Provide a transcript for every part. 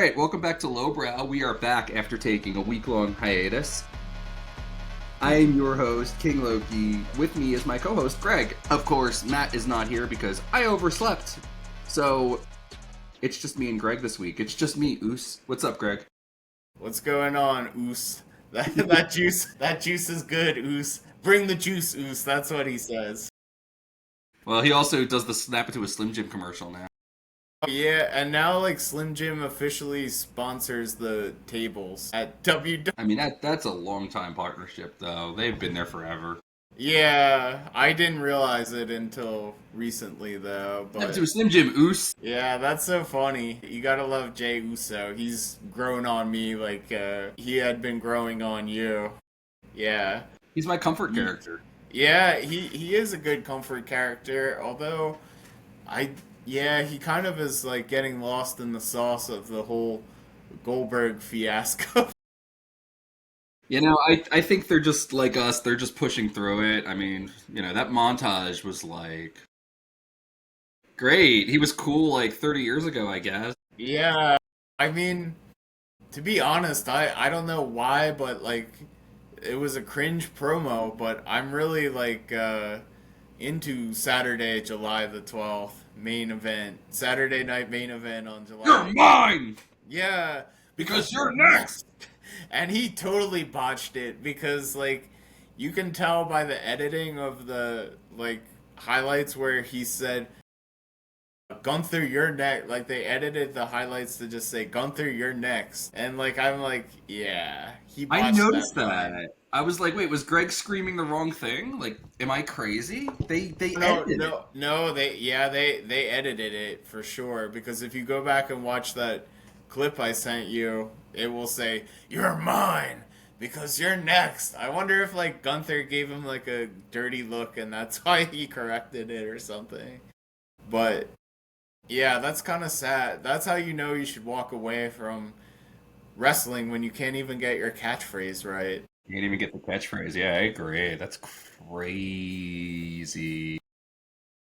right, welcome back to Lowbrow. We are back after taking a week-long hiatus. I am your host, King Loki. With me is my co-host, Greg. Of course, Matt is not here because I overslept. So, it's just me and Greg this week. It's just me, Oos. What's up, Greg? What's going on, Oos? That juice is good, Oos. Bring the juice, Oos. That's what he says. Well, he also does the snap into a Slim Jim commercial now. Yeah, and now like Slim Jim officially sponsors the tables at WWE. I mean, that's a long-time partnership, though. They've been there forever. Yeah, I didn't realize it until recently though, Snap but into a Slim Jim, Oos. yeah, that's so funny. You gotta love Jey Uso. He's grown on me like he had been growing on you. Yeah. He's my comfort character. Yeah, he is a good comfort character, although I yeah, he kind of is like getting lost in the sauce of the whole Goldberg fiasco. You know, I think they're just like us. They're just pushing through it. I mean, that montage was like great. He was cool like 30 years ago, I guess. Yeah, I mean, to be honest, I don't know why, but like it was a cringe promo, but I'm really like into Saturday, July the 12th main event. Saturday night main event on You're July. mine Yeah, because because you're you're next. next. And he totally botched it because like you can tell by the editing of the like highlights where he said Gunther, you're next. Like they edited the highlights to just say Gunther, you're next. And like I'm like, yeah, he I botched noticed that line. that. I was like, wait, was Greg screaming the wrong thing? Like, am I crazy? They No, edited it. no, no. They edited it for sure because if you go back and watch that clip I sent you, it will say you're mine because you're next. I wonder if like Gunther gave him like a dirty look and that's why he corrected it or something. But yeah, that's kind of sad. That's how you know you should walk away from wrestling when you can't even get your catchphrase right. You didn't even get the catchphrase. Yeah, I agree. That's crazy.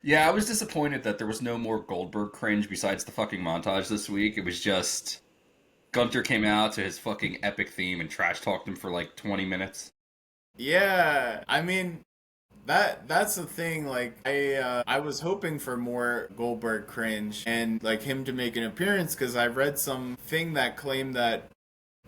Yeah, I was disappointed that there was no more Goldberg cringe besides the fucking montage this week. It was just Gunther came out to his fucking epic theme and trash talked him for like 20 minutes. Yeah, I mean that's the thing. Like I was hoping for more Goldberg cringe and like him to make an appearance because I read some thing that claimed that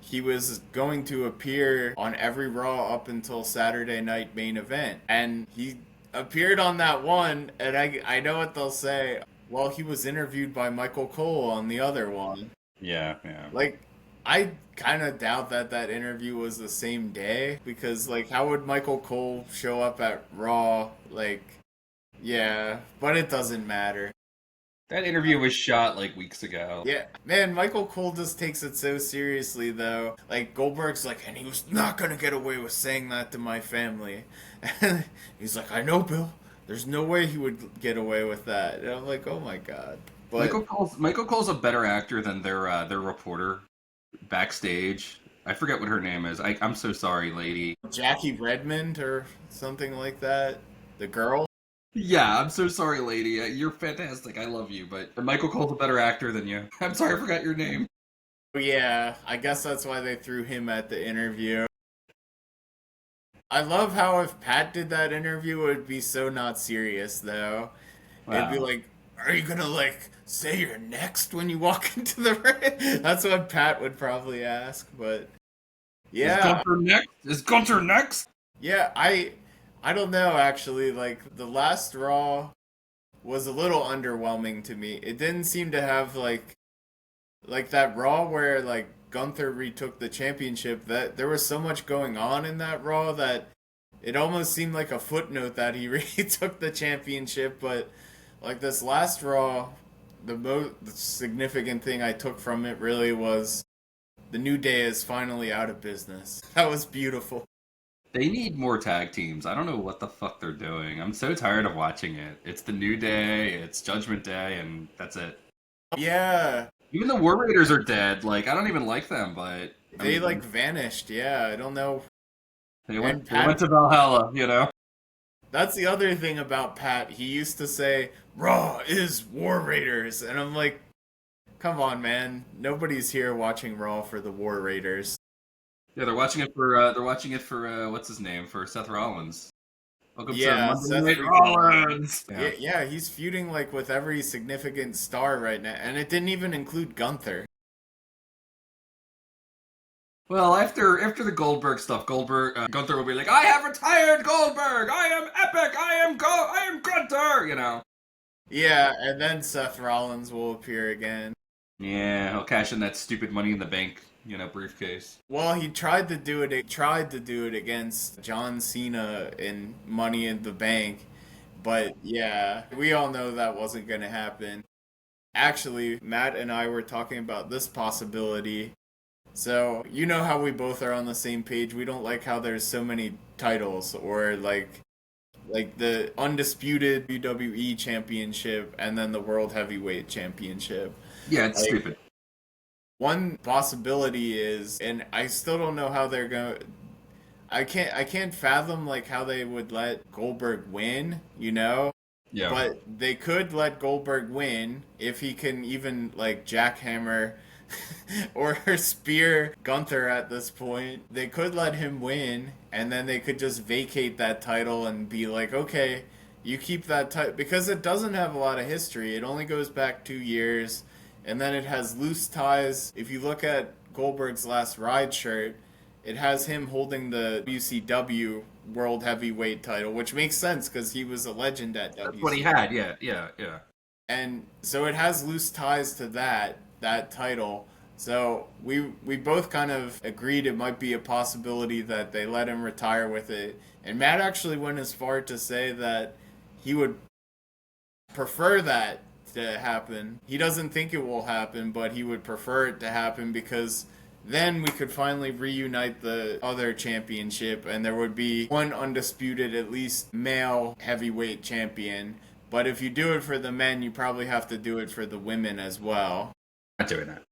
he was going to appear on every Raw up until Saturday night main event, and he appeared on that one. And I know what they'll say. Well, he was interviewed by Michael Cole on the other one. Yeah, yeah. Like, I kind of doubt that that interview was the same day because, like, how would Michael Cole show up at Raw? Like, yeah, but it doesn't matter. That interview was shot like weeks ago. Yeah, man, Michael Cole just takes it so seriously, though. Like, Goldberg's like, and he was not gonna get away with saying that to my family. And he's like, I know, Bill. There's no way he would get away with that. And I'm like, oh my god. But Michael Cole's a better actor than their reporter backstage. I forget what her name is. I'm so sorry, lady. Jackie Redmond or something like that, the girl. Yeah, I'm so sorry, lady. You're fantastic. I love you, but Michael Cole's a better actor than you. I'm sorry, I forgot your name. Yeah, I guess that's why they threw him at the interview. I love how if Pat did that interview, it would be so not serious, though. It'd be Wow. like, are you gonna, like, say you're next when you walk into the ring? That's what Pat would probably ask, but Is yeah. Gunther next? Is Gunther next? Yeah, I don't know, actually. Like, the last Raw was a little underwhelming to me. It didn't seem to have, like that Raw where like Gunther retook the championship, that there was so much going on in that Raw that it almost seemed like a footnote that he retook the championship. But like this last Raw, the most significant thing I took from it really was the New Day is finally out of business. That was beautiful. They need more tag teams. I don't know what the fuck they're doing. I'm so tired of watching it. It's the New Day, it's Judgment Day, and that's it. Yeah, Even the War Raiders are dead. Like, I don't even like them, but I they like mean, vanished. Yeah, I don't know. they went And they went Pat, to Valhalla. that's the other thing about Pat. He used to say, Raw is War Raiders. And I'm like, Come on, man. Nobody's here watching Raw for the War Raiders. Yeah, they're watching it for what's his name, for Seth Rollins. Welcome to Yeah, Monday Seth Night freaking Rollins. Rollins. Yeah. Yeah, he's feuding like with every significant star right now, and it didn't even include Gunther. Well, after the Goldberg stuff, Gunther will be like, "I have retired Goldberg. I am epic. I am Gunther." You know. Yeah, and then Seth Rollins will appear again. Yeah, he'll cash in that stupid Money in the Bank, briefcase. Well, he tried to do it. Tried to do it against John Cena in Money in the Bank, but yeah, we all know that wasn't going to happen. Actually, Matt and I were talking about this possibility. So, you know how we both are on the same page. We don't like how there's so many titles or like the undisputed WWE championship and then the World Heavyweight Championship. Yeah, it's Like, stupid. one possibility is, and I still don't know how they're going. I can't fathom like how they would let Goldberg win, you know. Yeah. But they could let Goldberg win if he can even like jackhammer or spear Gunther at this point. They could let him win, and then they could just vacate that title and be like, okay, you keep that title because it doesn't have a lot of history. It only goes back 2 years, and then it has loose ties. If you look at Goldberg's last Ride shirt, it has him holding the WCW World Heavyweight title, which makes sense because he was a legend at That's WCW. what he had. Yeah, yeah, yeah. And so it has loose ties to that title. So we both kind of agreed it might be a possibility that they let him retire with it. And Matt actually went as far to say that he would prefer that to happen. He doesn't think it will happen, but he would prefer it to happen because then we could finally reunite the other championship and there would be one undisputed, at least male heavyweight champion. But if you do it for the men, you probably have to do it for the women as well. Not doing that.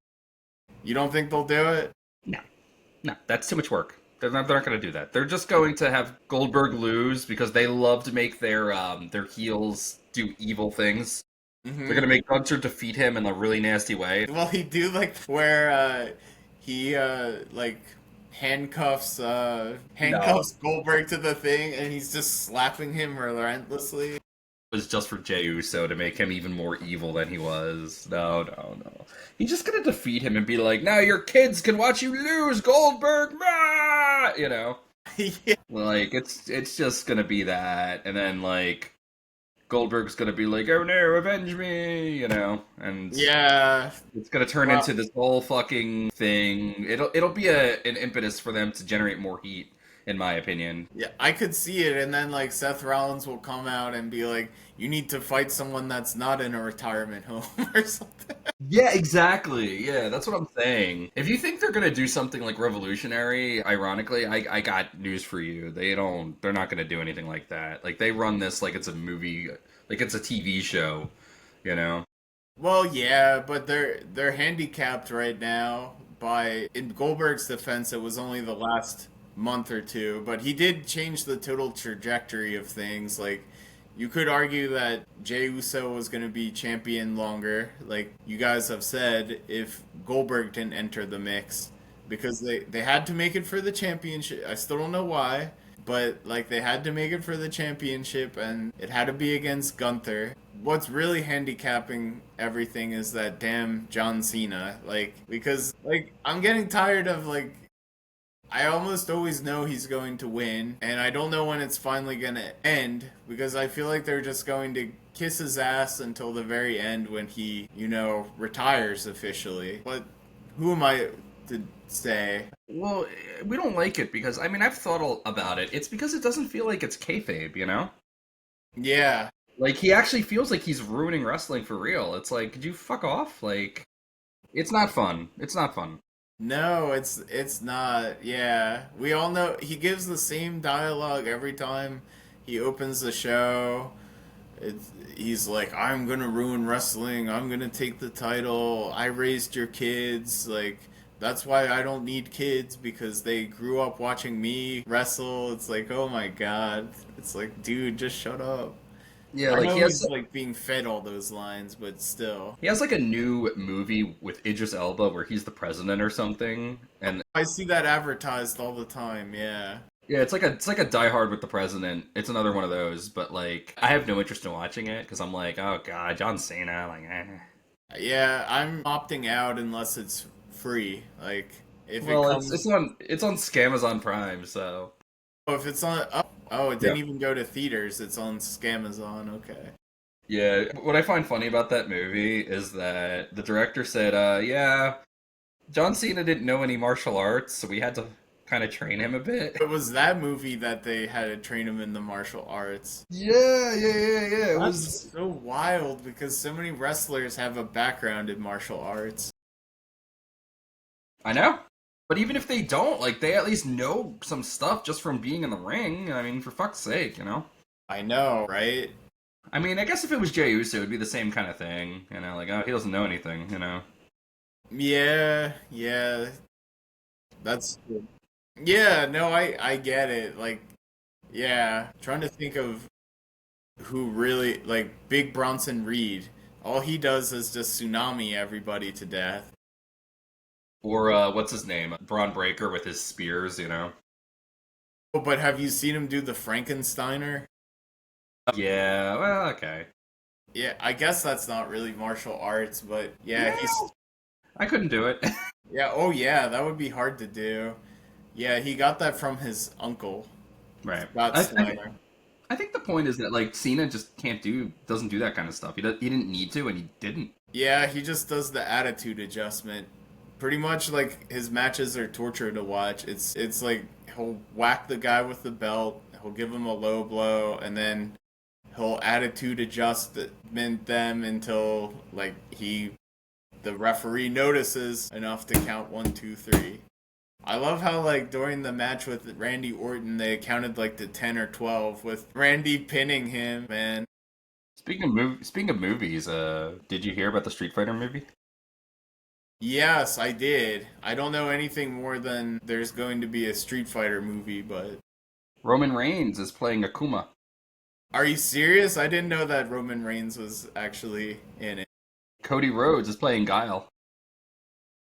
You don't think they'll do it? No, no, that's too much work. They're not going to do that. They're just going to have Goldberg lose because they love to make their heels do evil things. Mm-hmm. They're going to make Gunther defeat him in a really nasty way. Well, he do like where he like handcuffs Goldberg to the thing, and he's just slapping him relentlessly. Was just for Jey Uso to make him even more evil than he was. No, no, no. He's just gonna defeat him and be like, "Now your kids can watch you lose, Goldberg!" You know, Yeah. like it's just gonna be that, and then like Goldberg's gonna be like, "Oh no, avenge me!" You know, and Yeah. it's gonna turn into this whole fucking thing. It'll be an impetus for them to generate more heat, in my opinion. Yeah, I could see it, and then like Seth Rollins will come out and be like, "You need to fight someone that's not in a retirement home or something." Yeah, exactly. Yeah, that's what I'm saying. If you think they're gonna do something like revolutionary, ironically, I got news for you. They're not gonna do anything like that. Like they run this like it's a movie, like it's a TV show, you know? Well, yeah, but they're handicapped right now by in Goldberg's defense. It was only the last month or two, but he did change the total trajectory of things. Like you could argue that Jey Uso was going to be champion longer, like you guys have said, if Goldberg didn't enter the mix because they had to make it for the championship. I still don't know why, but like they had to make it for the championship and it had to be against Gunther. What's really handicapping everything is that damn John Cena, like because like I'm getting tired of like I almost always know he's going to win, and I don't know when it's finally going to end because I feel like they're just going to kiss his ass until the very end when he, retires officially. But who am I to say? Well, we don't like it because I mean I've thought about it. It's because it doesn't feel like it's kayfabe, you know? Yeah. Like he actually feels like he's ruining wrestling for real. It's like, could you fuck off? Like, it's not fun. It's not fun. No, it's not. Yeah. We all know he gives the same dialogue every time he opens the show. He's like, "I'm going to ruin wrestling. I'm going to take the title. I raised your kids." Like that's why I don't need kids because they grew up watching me wrestle. It's like, "Oh my god." It's like, "Dude, just shut up." Yeah, I like know he's like being fed all those lines, but still. he has like a new movie with Idris Elba where he's the president or something, and I see that advertised all the time, yeah. yeah, it's like a Die Hard with the president. It's another one of those, but like I have no interest in watching it because I'm like, oh god, John Cena, like, eh. Yeah, I'm opting out unless it's free. Like if it Well, comes it's on Scamazon Prime, so oh, if it's on oh, it yeah. didn't even go to theaters. It's on Scamazon. Okay. Yeah, what I find funny about that movie is that the director said, yeah, John Cena didn't know any martial arts, so we had to kind of train him a bit. It was that movie that they had to train him in the martial arts. Yeah. It That's was. so wild because so many wrestlers have a background in martial arts. I know. But even if they don't, like, they at least know some stuff just from being in the ring. I mean, for fuck's sake, you know? I know, right? I mean, I guess if it was Jey Uso, it would be the same kind of thing. You know, like, oh, he doesn't know anything, you know? Yeah, that's yeah, no, I get it. Like, yeah, trying to think of who really like Big Bronson Reed. All he does is just tsunami everybody to death. Or, what's his name? Braun Breaker with his spears, you know? Oh, but have you seen him do the Frankensteiner? Yeah, well, okay. Yeah, I guess that's not really martial arts, but yeah, Yeah, he's I couldn't do it. yeah, oh yeah, that would be hard to do. Yeah, he got that from his uncle, Right. Scott Steiner. I think the point is that, like, Cena just doesn't do that kind of stuff. He didn't need to, and he didn't. Yeah, he just does the attitude adjustment. Pretty much like his matches are torture to watch. It's like he'll whack the guy with the belt, he'll give him a low blow, and then he'll attitude adjust them until like the referee notices enough to count 1, 2, 3. I love how like during the match with Randy Orton they counted like to 10 or 12 with Randy pinning him, man. Speaking of movies, did you hear about the Street Fighter movie? Yes, I did. I don't know anything more than there's going to be a Street Fighter movie, but Roman Reigns is playing Akuma. are you serious? I didn't know that Roman Reigns was actually in it. Cody Rhodes is playing Guile.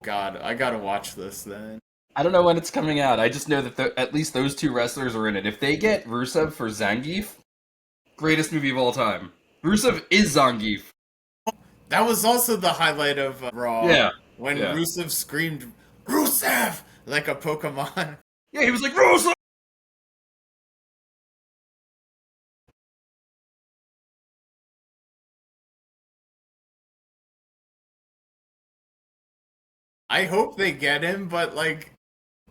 God, I gotta watch this then. I don't know when it's coming out. I just know that at least those two wrestlers are in it. If they get Rusev for Zangief, greatest movie of all time. Rusev is Zangief. That was also the highlight of Raw. Yeah. When Yeah. Rusev screamed, Rusev! Like a Pokemon. Yeah, he was like, Rusev! I hope they get him, but like,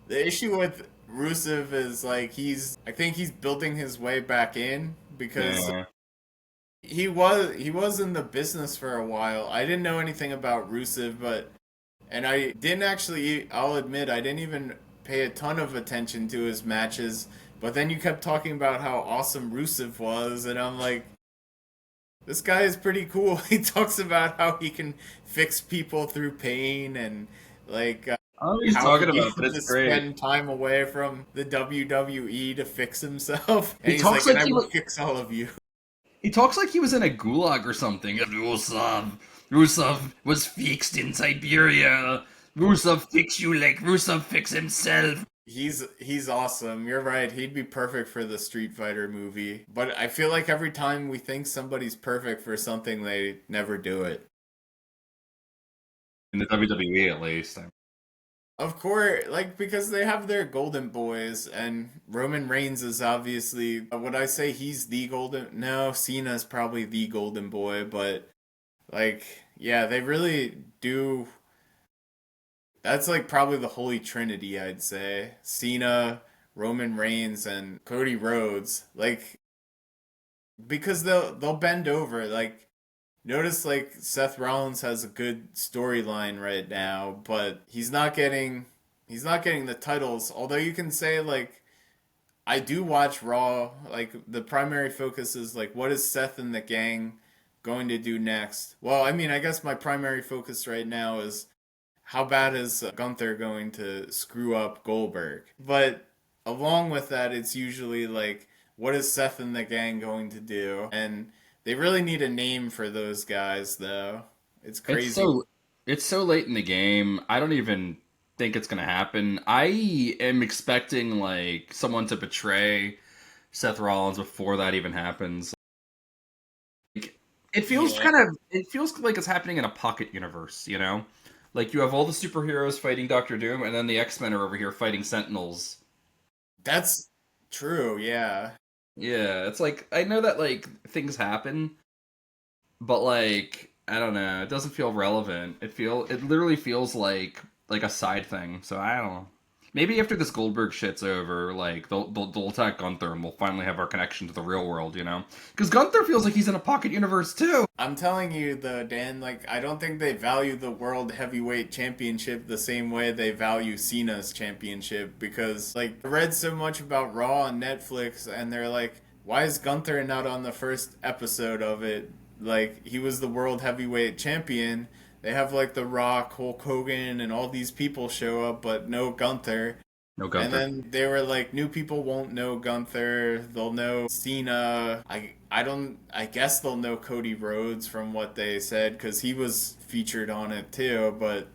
the issue with Rusev is like, I think he's building his way back in because Yeah. he was in the business for a while. I didn't know anything about Rusev, and I didn't actually. I'll admit I didn't even pay a ton of attention to his matches. But then you kept talking about how awesome Rusev was, and I'm like, this guy is pretty cool. He talks about how he can fix people through pain and like Oh, he's how talking he about, but needs it's to great. spend time away from the WWE to fix himself. And He he's talks like, and like I he will was. fix all of you. He talks like he was in a gulag or something. Rusev was fixed in Siberia. Rusev fix you like Rusev fix himself. He's awesome. You're right. He'd be perfect for the Street Fighter movie. But I feel like every time we think somebody's perfect for something, they never do it. In the WWE, at least. Of course, like because they have their golden boys, and Roman Reigns is obviously. Would I say he's the golden? No, Cena's probably the golden boy, but like, yeah, they really do. That's like probably the Holy Trinity, I'd say. Cena, Roman Reigns, and Cody Rhodes. Like because they'll bend over. Like notice like Seth Rollins has a good storyline right now, but he's not getting the titles. Although you can say like I do watch Raw. Like the primary focus is like what is Seth and the gang going to do next? Well, I mean, I guess my primary focus right now is how bad is Gunther going to screw up Goldberg? But along with that, it's usually like, what is Seth and the gang going to do? And They really need a name for those guys, though. It's It's crazy. so it's so late in the game. I don't even think it's gonna happen. I am expecting like someone to betray Seth Rollins before that even happens. Like, Yeah. it feels like it's happening in a pocket universe, you know? Like you have all the superheroes fighting Doctor Doom, and then the X-Men are over here fighting Sentinels. That's true, yeah. Yeah, it's like I know that like things happen, but like I don't know, it doesn't feel relevant. It literally feels like a side thing. So I don't know. Maybe after this Goldberg shit's over, like they'll attack Gunther and we'll finally have our connection to the real world, you know? Because Gunther feels like he's in a pocket universe too. I'm telling you though, Dan, like I don't think they value the World Heavyweight Championship the same way they value Cena's championship because like I read so much about Raw on Netflix and they're like, why is Gunther not on the first episode of it? Like he was the World Heavyweight Champion. They have like The Rock, Hulk Hogan, and all these people show up, but no Gunther. No And Gunther. then they were like, new people won't know Gunther. They'll know Cena. I guess they'll know Cody Rhodes from what they said because he was featured on it too. But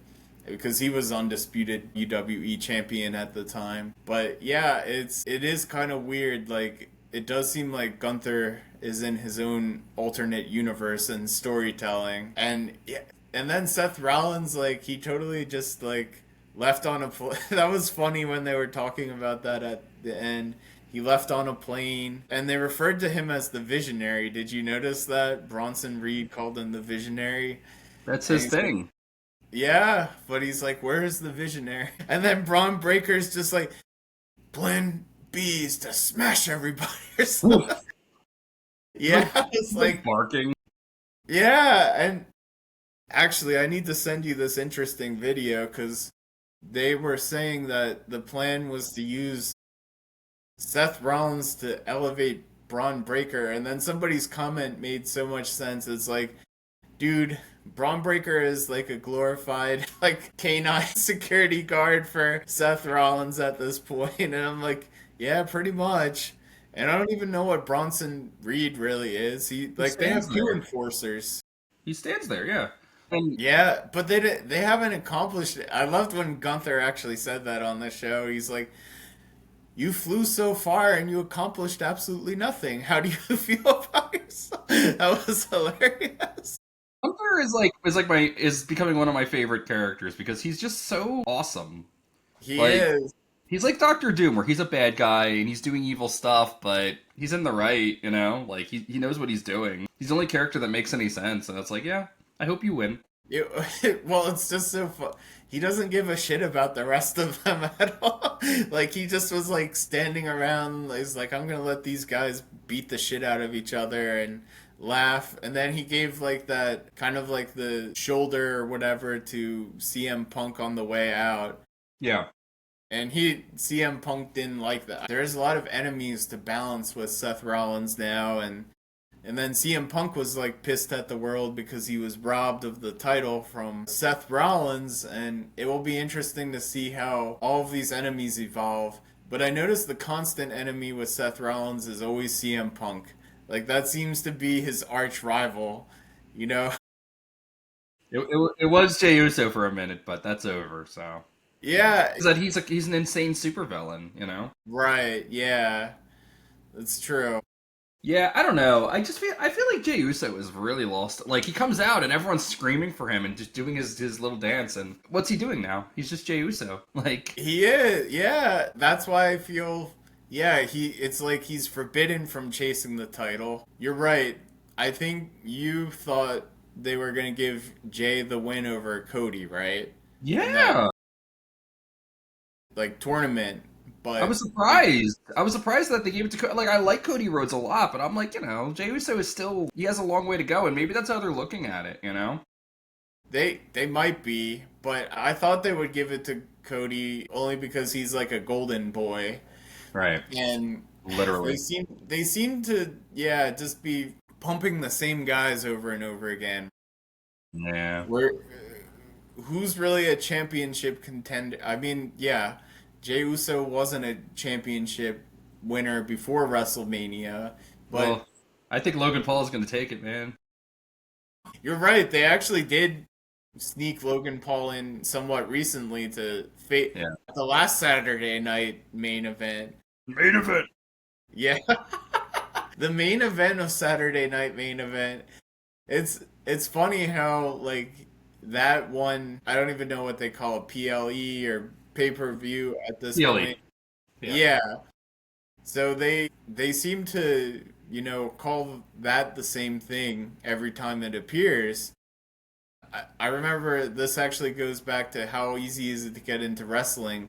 because he was undisputed WWE champion at the time. But yeah, it is kind of weird. Like it does seem like Gunther is in his own alternate universe and storytelling. And yeah, and then Seth Rollins, like he totally just like left on a that was funny when they were talking about that at the end. He left on a plane, and they referred to him as the Visionary. Did you notice that Bronson Reed called him the Visionary? That's And his he's like, thing. "Yeah," but he's like, "Where's the Visionary?" And then Braun Breaker's just like, "Plan B is to smash everybody." Or something. Woof. Yeah, it's Like like, barking. yeah, and actually, I need to send you this interesting video because they were saying that the plan was to use Seth Rollins to elevate Braun Breaker, and then somebody's comment made so much sense. It's like, dude, Braun Breaker is like a glorified like canine security guard for Seth Rollins at this point, and I'm like, yeah, pretty much. And I don't even know what Bronson Reed really is. He He like they stands have two there. enforcers. He stands there, yeah. And Yeah, but they haven't accomplished it. I loved when Gunther actually said that on the show. He's like, "You flew so far and you accomplished absolutely nothing. How do you feel about yourself?" That was hilarious. Gunther is becoming one of my favorite characters because he's just so awesome. He Like is. he's like Doctor Doom, where he's a bad guy and he's doing evil stuff, but he's in the right, you know? Like, he knows what he's doing. He's the only character that makes any sense, and it's like, yeah, I hope you win. Well, it's just so fun. He doesn't give a shit about the rest of them at all. Like he just was like standing around. He's like, I'm gonna let these guys beat the shit out of each other and laugh. And then he gave like that kind of like the shoulder or whatever to CM Punk on the way out. Yeah. And CM Punk didn't like that. There's a lot of enemies to balance with Seth Rollins now, and then CM Punk was like pissed at the world because he was robbed of the title from Seth Rollins, and it will be interesting to see how all of these enemies evolve. But I noticed the constant enemy with Seth Rollins is always CM Punk. Like that seems to be his arch rival, you know? It was Jey Uso for a minute, but that's over, so. Yeah, Is that he's an insane supervillain, you know? right, yeah. That's true. Yeah, I don't know. I feel like Jey Uso is really lost. Like he comes out and everyone's screaming for him and just doing his little dance, and what's he doing now? He's just Jey Uso. Like He is, yeah. That's why I feel, yeah, it's like he's forbidden from chasing the title. You're right. I think you thought they were gonna give Jay the win over Cody, right? In that yeah. like tournament, I but was surprised. I was surprised that they gave it to like I like Cody Rhodes a lot, but I'm like, Jey Uso is still he has a long way to go, and maybe that's how they're looking at it, you know? they might be. But I thought they would give it to Cody only because he's like a golden boy, Right. and Literally. they seem to yeah just be pumping the same guys over and over again. Yeah. Where who's really a championship contender? I mean, yeah, Jey Uso wasn't a championship winner before WrestleMania, but Well, I think Logan Paul is going to take it, man. You're right. They actually did sneak Logan Paul in somewhat recently to Yeah. the last Saturday night main event. Main event. Yeah, the main event of Saturday night main event. It's funny how like that one. I don't even know what they call it, PLE or pay per view at this Really? point. Yeah. Yeah. So they seem to, call that the same thing every time it appears. I remember this actually goes back to how easy is it to get into wrestling.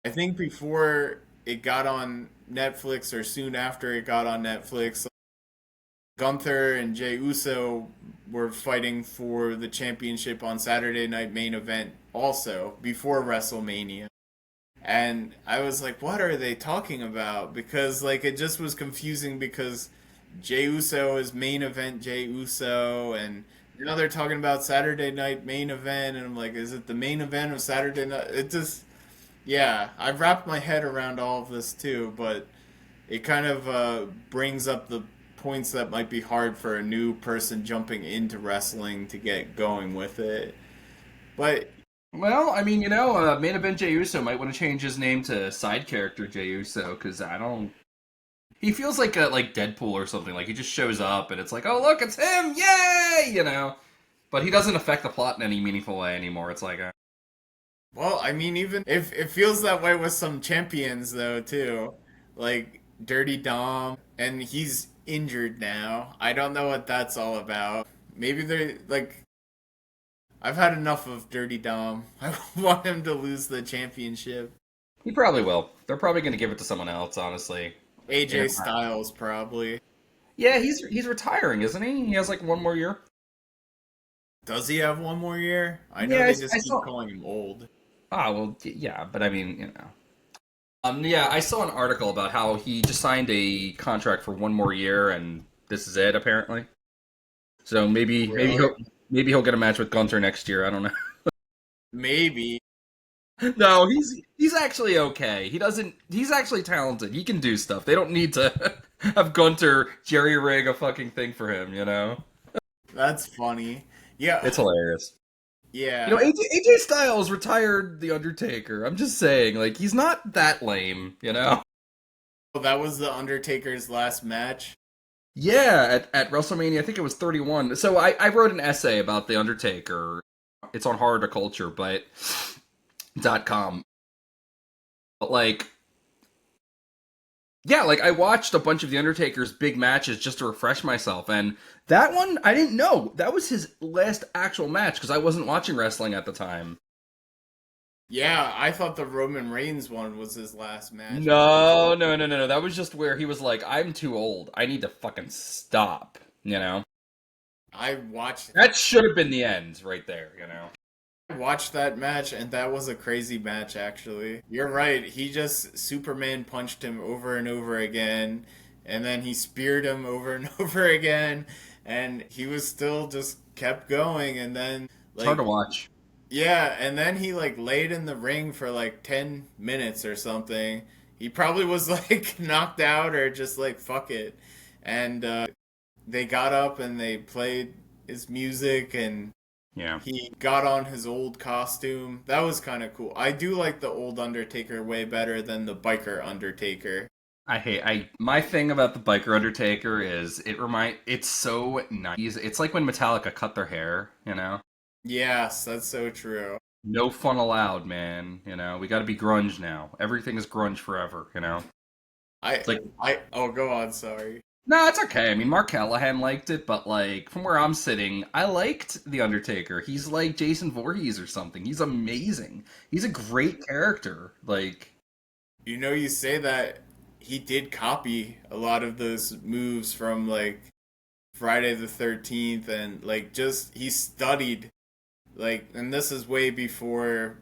I think before it got on Netflix or soon after it got on Netflix, Gunther and Jey Uso were fighting for the championship on Saturday Night Main Event also before WrestleMania. And I was like, what are they talking about? Because like it just was confusing because Jey Uso is main event Jey Uso and now they're talking about Saturday night main event and I'm like, is it the main event of Saturday night? It just yeah, I've wrapped my head around all of this too, but it kind of brings up the points that might be hard for a new person jumping into wrestling to get going with it. But Well, I mean, main event Jey Uso might want to change his name to side character Jey Uso because I don't. He feels like Deadpool or something. Like he just shows up and it's like, oh look, it's him, yay, But he doesn't affect the plot in any meaningful way anymore. It's like, well, I mean, even if it feels that way with some champions though too, like Dirty Dom, and he's injured now. I don't know what that's all about. Maybe they're like, I've had enough of Dirty Dom. I want him to lose the championship. he probably will. They're probably going to give it to someone else, honestly. AJ Styles probably. Yeah, he's retiring, isn't he? He has like one more year. Does he have one more year? I know Yeah, they I just keep saw. calling him old. Ah, well, yeah, but I mean, yeah, I saw an article about how he just signed a contract for one more year, and this is it, apparently. So Really? maybe he'll get a match with Gunther next year. I don't know. Maybe. No, he's actually okay. He's actually talented. He can do stuff. They don't need to have Gunther jerry rig a fucking thing for him. That's funny. Yeah. It's hilarious. Yeah. AJ Styles retired The Undertaker. I'm just saying, like, he's not that lame. Well, that was the Undertaker's last match. Yeah, at WrestleMania, I think it was 31. So I wrote an essay about The Undertaker. It's on horticulture, but .com. But like, yeah, like I watched a bunch of The Undertaker's big matches just to refresh myself, and that one I didn't know that was his last actual match because I wasn't watching wrestling at the time. Yeah, I thought the Roman Reigns one was his last match. No, no, no, no, no. That was just where he was like, "I'm too old. I need to fucking stop." I watched That should have been the end right there. I watched that match and that was a crazy match actually. You're right. He just Superman punched him over and over again and then he speared him over and over again and he was still just kept going and then It's hard like to watch. yeah, and then he like laid in the ring for like 10 minutes or something. He probably was like knocked out or just like fuck it. And they got up and they played his music and Yeah. he got on his old costume. That was kind of cool. I do like the old Undertaker way better than the biker Undertaker. My thing about the biker Undertaker is it's so nice. It's like when Metallica cut their hair. Yes, that's so true. No fun allowed, man. We got to be grunge now. Everything is grunge forever. I It's like, oh go on, sorry. no, it's okay. I mean, Mark Callahan liked it, but like from where I'm sitting, I liked the Undertaker. He's like Jason Voorhees or something. He's amazing. He's a great character. Like, You say that he did copy a lot of those moves from like Friday the 13th and like just he studied like and this is way before,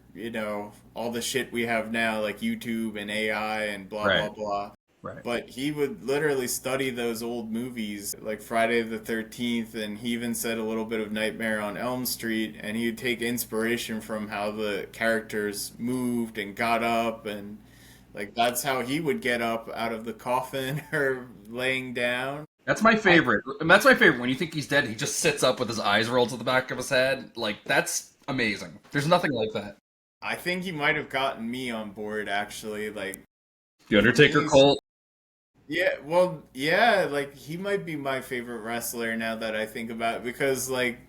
all the shit we have now like YouTube and AI and blah blah right, blah. right. But he would literally study those old movies like Friday the 13th and he even said a little bit of Nightmare on Elm Street and he would take inspiration from how the characters moved and got up and like that's how he would get up out of the coffin or laying down. That's my I favorite. And that's my favorite. When you think he's dead, he just sits up with his eyes rolled to the back of his head. Like, that's amazing. There's nothing like that. I think he might have gotten me on board actually. Like The for Undertaker me, cult. yeah, well, yeah, like he might be my favorite wrestler now that I think about it because like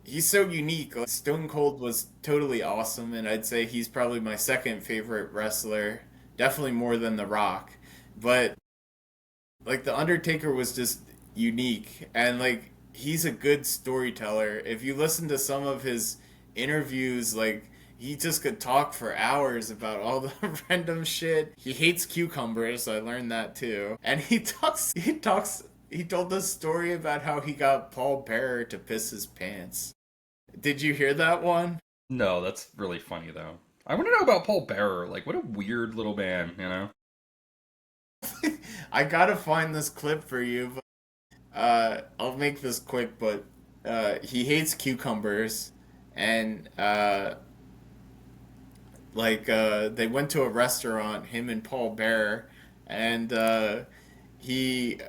he's so unique. Like, Stone Cold was totally awesome, and I'd say he's probably my second favorite wrestler, definitely more than The Rock. But like The Undertaker was just unique, and like he's a good storyteller. If you listen to some of his interviews, like he just could talk for hours about all the random shit. He hates cucumbers, I learned that too. And he told this story about how he got Paul Bearer to piss his pants. Did you hear that one? No, that's really funny though. I want to know about Paul Bearer. Like, what a weird little man, you know? I gotta find this clip for you. I'll make this quick, but he hates cucumbers, and they went to a restaurant, him and Paul Bearer, and he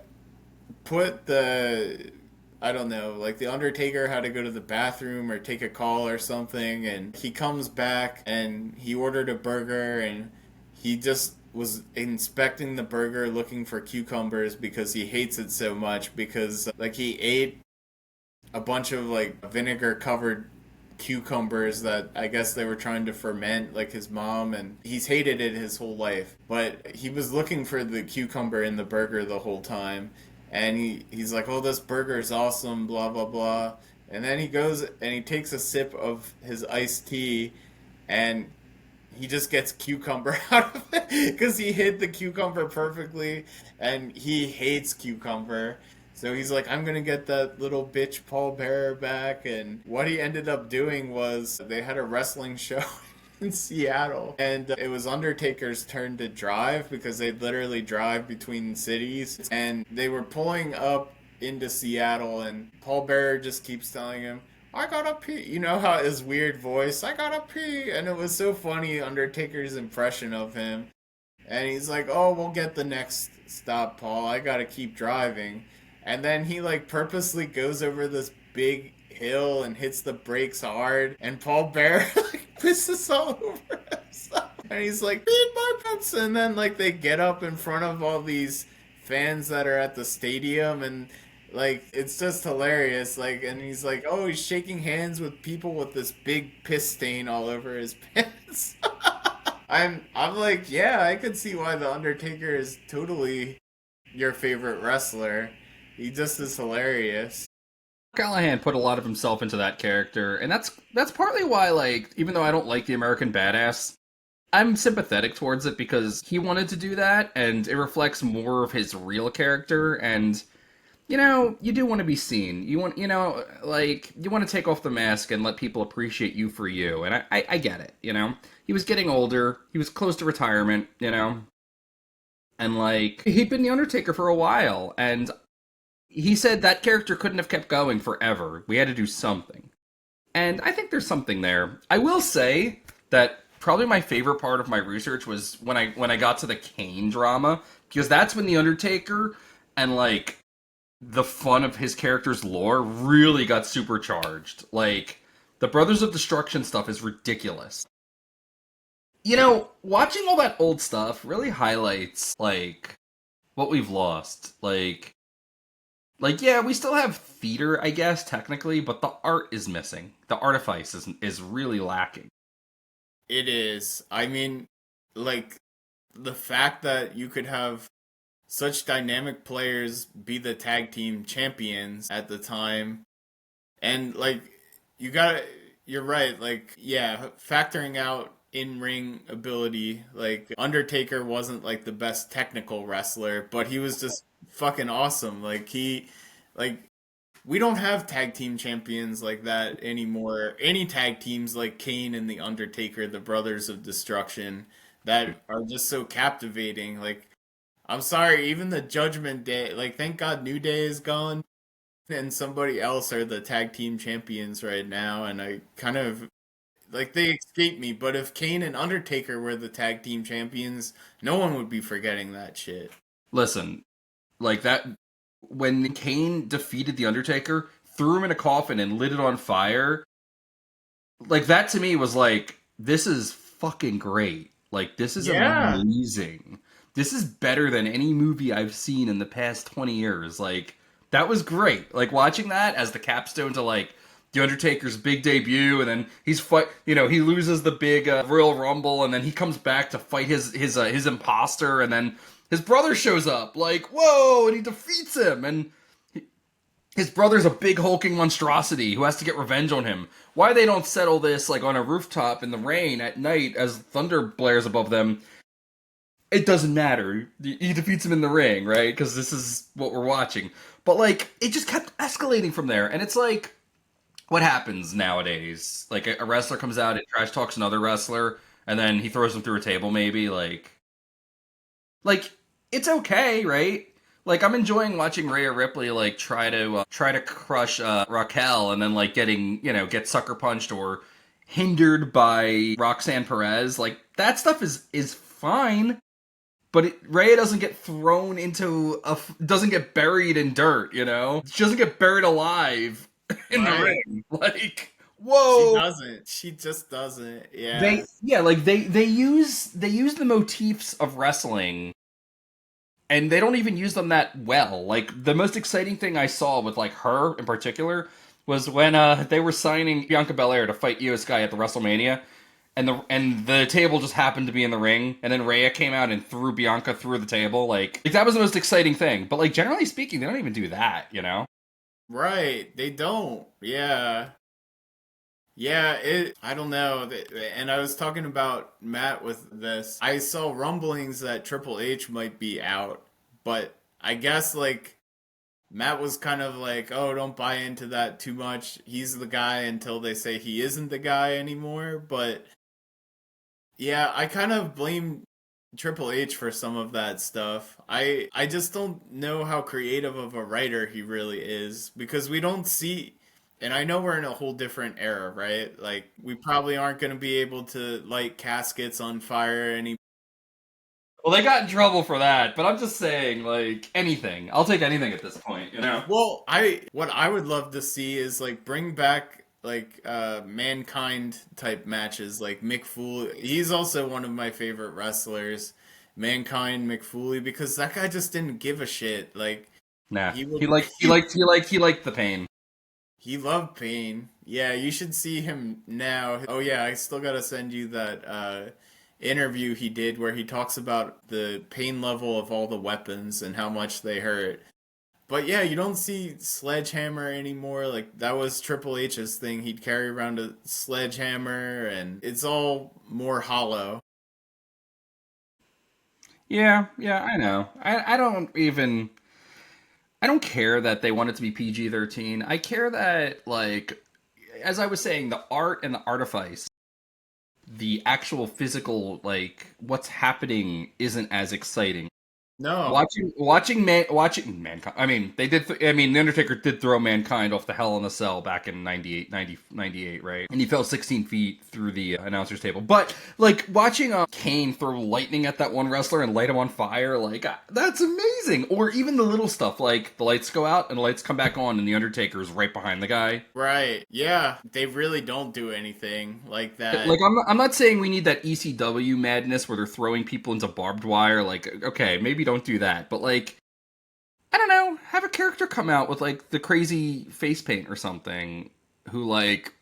put the I don't know, like the Undertaker had to go to the bathroom or take a call or something, and he comes back and he ordered a burger, and he just was inspecting the burger looking for cucumbers because he hates it so much because like he ate a bunch of like vinegar covered cucumbers that I guess they were trying to ferment like his mom, and he's hated it his whole life. But he was looking for the cucumber in the burger the whole time, and he's like, "Oh, this burger is awesome, blah blah blah." And then he goes and he takes a sip of his iced tea, and he just gets cucumber out of it because he hid the cucumber perfectly, and he hates cucumber. So he's like, I'm gonna get that little bitch Paul Bearer back. And what he ended up doing was they had a wrestling show in Seattle, and it was Undertaker's turn to drive because they literally drive between cities, and they were pulling up into Seattle, and Paul Bearer just keeps telling him, I gotta pee. You know how his weird voice, I gotta pee. And it was so funny, Undertaker's impression of him. And he's like, oh, we'll get the next stop, Paul. I gotta keep driving. And then he like purposely goes over this big hill and hits the brakes hard. And Paul Bear like pisses all over himself. And he's like, beat my pants. And then like they get up in front of all these fans that are at the stadium, and like it's just hilarious. Like, and he's like, oh, he's shaking hands with people with this big piss stain all over his pants. I'm like, yeah, I could see why the Undertaker is totally your favorite wrestler. He just is hilarious. Callahan put a lot of himself into that character, and that's partly why, like, even though I don't like the American Badass, I'm sympathetic towards it because he wanted to do that, and it reflects more of his real character. And you do want to be seen. You want, like, you want to take off the mask and let people appreciate you for you. And I get it. He was getting older. He was close to retirement. And like he'd been the Undertaker for a while, and he said that character couldn't have kept going forever. We had to do something. And I think there's something there. I will say that probably my favorite part of my research was when I got to the Kane drama, because that's when the Undertaker and like the fun of his character's lore really got supercharged. Like the Brothers of Destruction stuff is ridiculous. Watching all that old stuff really highlights like what we've lost. Like, yeah, we still have theater, I guess, technically, but the art is missing. The artifice is really lacking. It is. I mean, like the fact that you could have such dynamic players be the tag team champions at the time, and like you got you're right, like yeah, factoring out in-ring ability, like Undertaker wasn't like the best technical wrestler, but he was just fucking awesome. Like we don't have tag team champions like that anymore. Any tag teams like Kane and the Undertaker, the Brothers of Destruction, that are just so captivating. Like I'm sorry, even the Judgment Day, like thank God New Day is gone and somebody else are the tag team champions right now, and I kind of like they escape me, but if Kane and Undertaker were the tag team champions, no one would be forgetting that shit. Listen, like that. when Kane defeated The Undertaker, threw him in a coffin and lit it on fire, like that to me was like, this is fucking great. Like, this is Yeah. amazing. This is better than any movie I've seen in the past 20 years. Like, that was great. Like, watching that as the capstone to, like, The Undertaker's big debut, and then he loses the big Royal Rumble, and then he comes back to fight his imposter, and then his brother shows up, like, whoa, and he defeats him, and his brother's a big hulking monstrosity who has to get revenge on him. Why they don't settle this like on a rooftop in the rain at night as thunder blares above them, it doesn't matter. He defeats him in the ring, right? Because this is what we're watching. But like, it just kept escalating from there, and it's like, what happens nowadays? Like a wrestler comes out and trash talks another wrestler, and then he throws him through a table, maybe. Like it's okay, right? Like I'm enjoying watching Rhea Ripley like try to crush Raquel, and then like get sucker punched or hindered by Roxanne Perez. Like that stuff is fine, but Rhea doesn't get thrown into doesn't get buried in dirt. She doesn't get buried alive in the Right. ring. Like She whoa. doesn't. She just doesn't. Yeah. They use the motifs of wrestling, and they don't even use them that well. Like the most exciting thing I saw with like her in particular was when they were signing Bianca Belair to fight Io Sky at the WrestleMania, and the table just happened to be in the ring, and then Rhea came out and threw Bianca through the table. Like that was the most exciting thing. But like generally speaking, they don't even do that. Right. They don't. Yeah. Yeah, I don't know. And I was talking about Matt with this. I saw rumblings that Triple H might be out, but I guess like Matt was kind of like, "Oh, don't buy into that too much. He's the guy until they say he isn't the guy anymore." But yeah, I kind of blame Triple H for some of that stuff. I just don't know how creative of a writer he really is because we don't see, and I know we're in a whole different era, right? Like we probably aren't going to be able to light caskets on fire any. Well, they got in trouble for that, but I'm just saying, like anything. I'll take anything at this point. Well, I what I would love to see is like bring back like mankind type matches like Mick Foley. He's also one of my favorite wrestlers. Mankind Mick Foley because that guy just didn't give a shit. Like Nah, he would he liked the pain. he loved pain. Yeah, you should see him now. Oh yeah, I still gotta send you that interview he did where he talks about the pain level of all the weapons and how much they hurt. But yeah, you don't see Sledgehammer anymore. Like that was Triple H's thing. He'd carry around a sledgehammer and it's all more hollow. Yeah, I know. I don't care that they want it to be PG-13. I care that, like, as I was saying, the art and the artifice, the actual physical, like, what's happening isn't as exciting. No. Watching Mankind. I mean, they did. The Undertaker did throw Mankind off the Hell in a Cell back in 98, right? And he fell 16 feet through the announcer's table. But like watching Kane throw lightning at that one wrestler and light him on fire, like that's amazing. Or even the little stuff, like the lights go out and the lights come back on, and the Undertaker's right behind the guy. Right. Yeah. They really don't do anything like that. Like I'm not saying we need that ECW madness where they're throwing people into barbed wire. Like okay, maybe don't do that, but like I don't know, have a character come out with like the crazy face paint or something who like